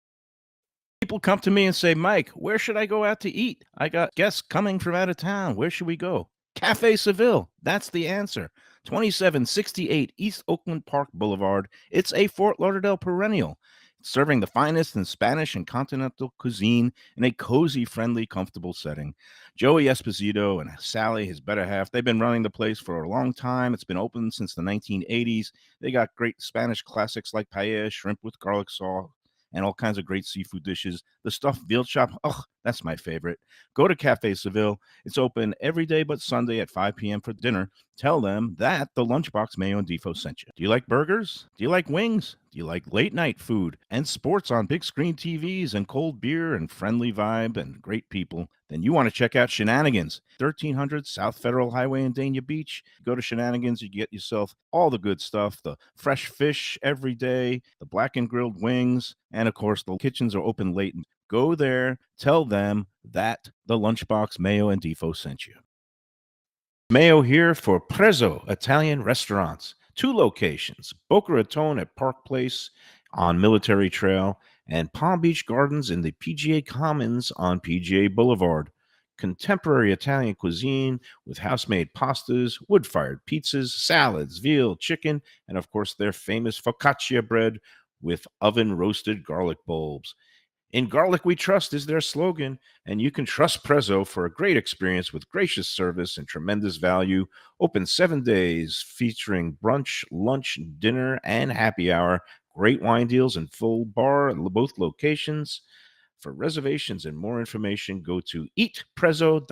People come to me and say, Mike, where should I go out to eat? I got guests coming from out of town. Where should we go? Cafe Seville. That's the answer. 2768 East Oakland Park Boulevard. It's a Fort Lauderdale perennial, serving the finest in Spanish and continental cuisine in a cozy, friendly, comfortable setting. Joey Esposito and Sally, his better half, they've been running the place for a long time. It's been open since the 1980s. They got great Spanish classics like paella, shrimp with garlic sauce, and all kinds of great seafood dishes. The stuffed veal chop, oh, that's my favorite. Go to Cafe Seville. It's open every day but Sunday at 5 p.m. for dinner. Tell them that the Lunchbox Mayo and Defo sent you. Do you like burgers? Do you like wings? Do you like late night food and sports on big screen TVs and cold beer and friendly vibe and great people? Then you want to check out Shenanigans, 1300 South Federal Highway in Dania Beach. Go to Shenanigans, you get yourself all the good stuff, the fresh fish every day, the black and grilled wings, and of course, the kitchens are open late. Go there, tell them that the Lunchbox Mayo and Defo sent you. Mayo here for Prezzo Italian Restaurants. 2 locations, Boca Raton at Park Place on Military Trail and Palm Beach Gardens in the PGA Commons on PGA Boulevard. Contemporary Italian cuisine with house-made pastas, wood-fired pizzas, salads, veal, chicken, and of course their famous focaccia bread with oven-roasted garlic bulbs. In Garlic We Trust is their slogan, and you can trust Prezzo for a great experience with gracious service and tremendous value. Open 7 days, featuring brunch, lunch, dinner, and happy hour. Great wine deals and full bar at both locations. For reservations and more information, go to eatprezzo.com.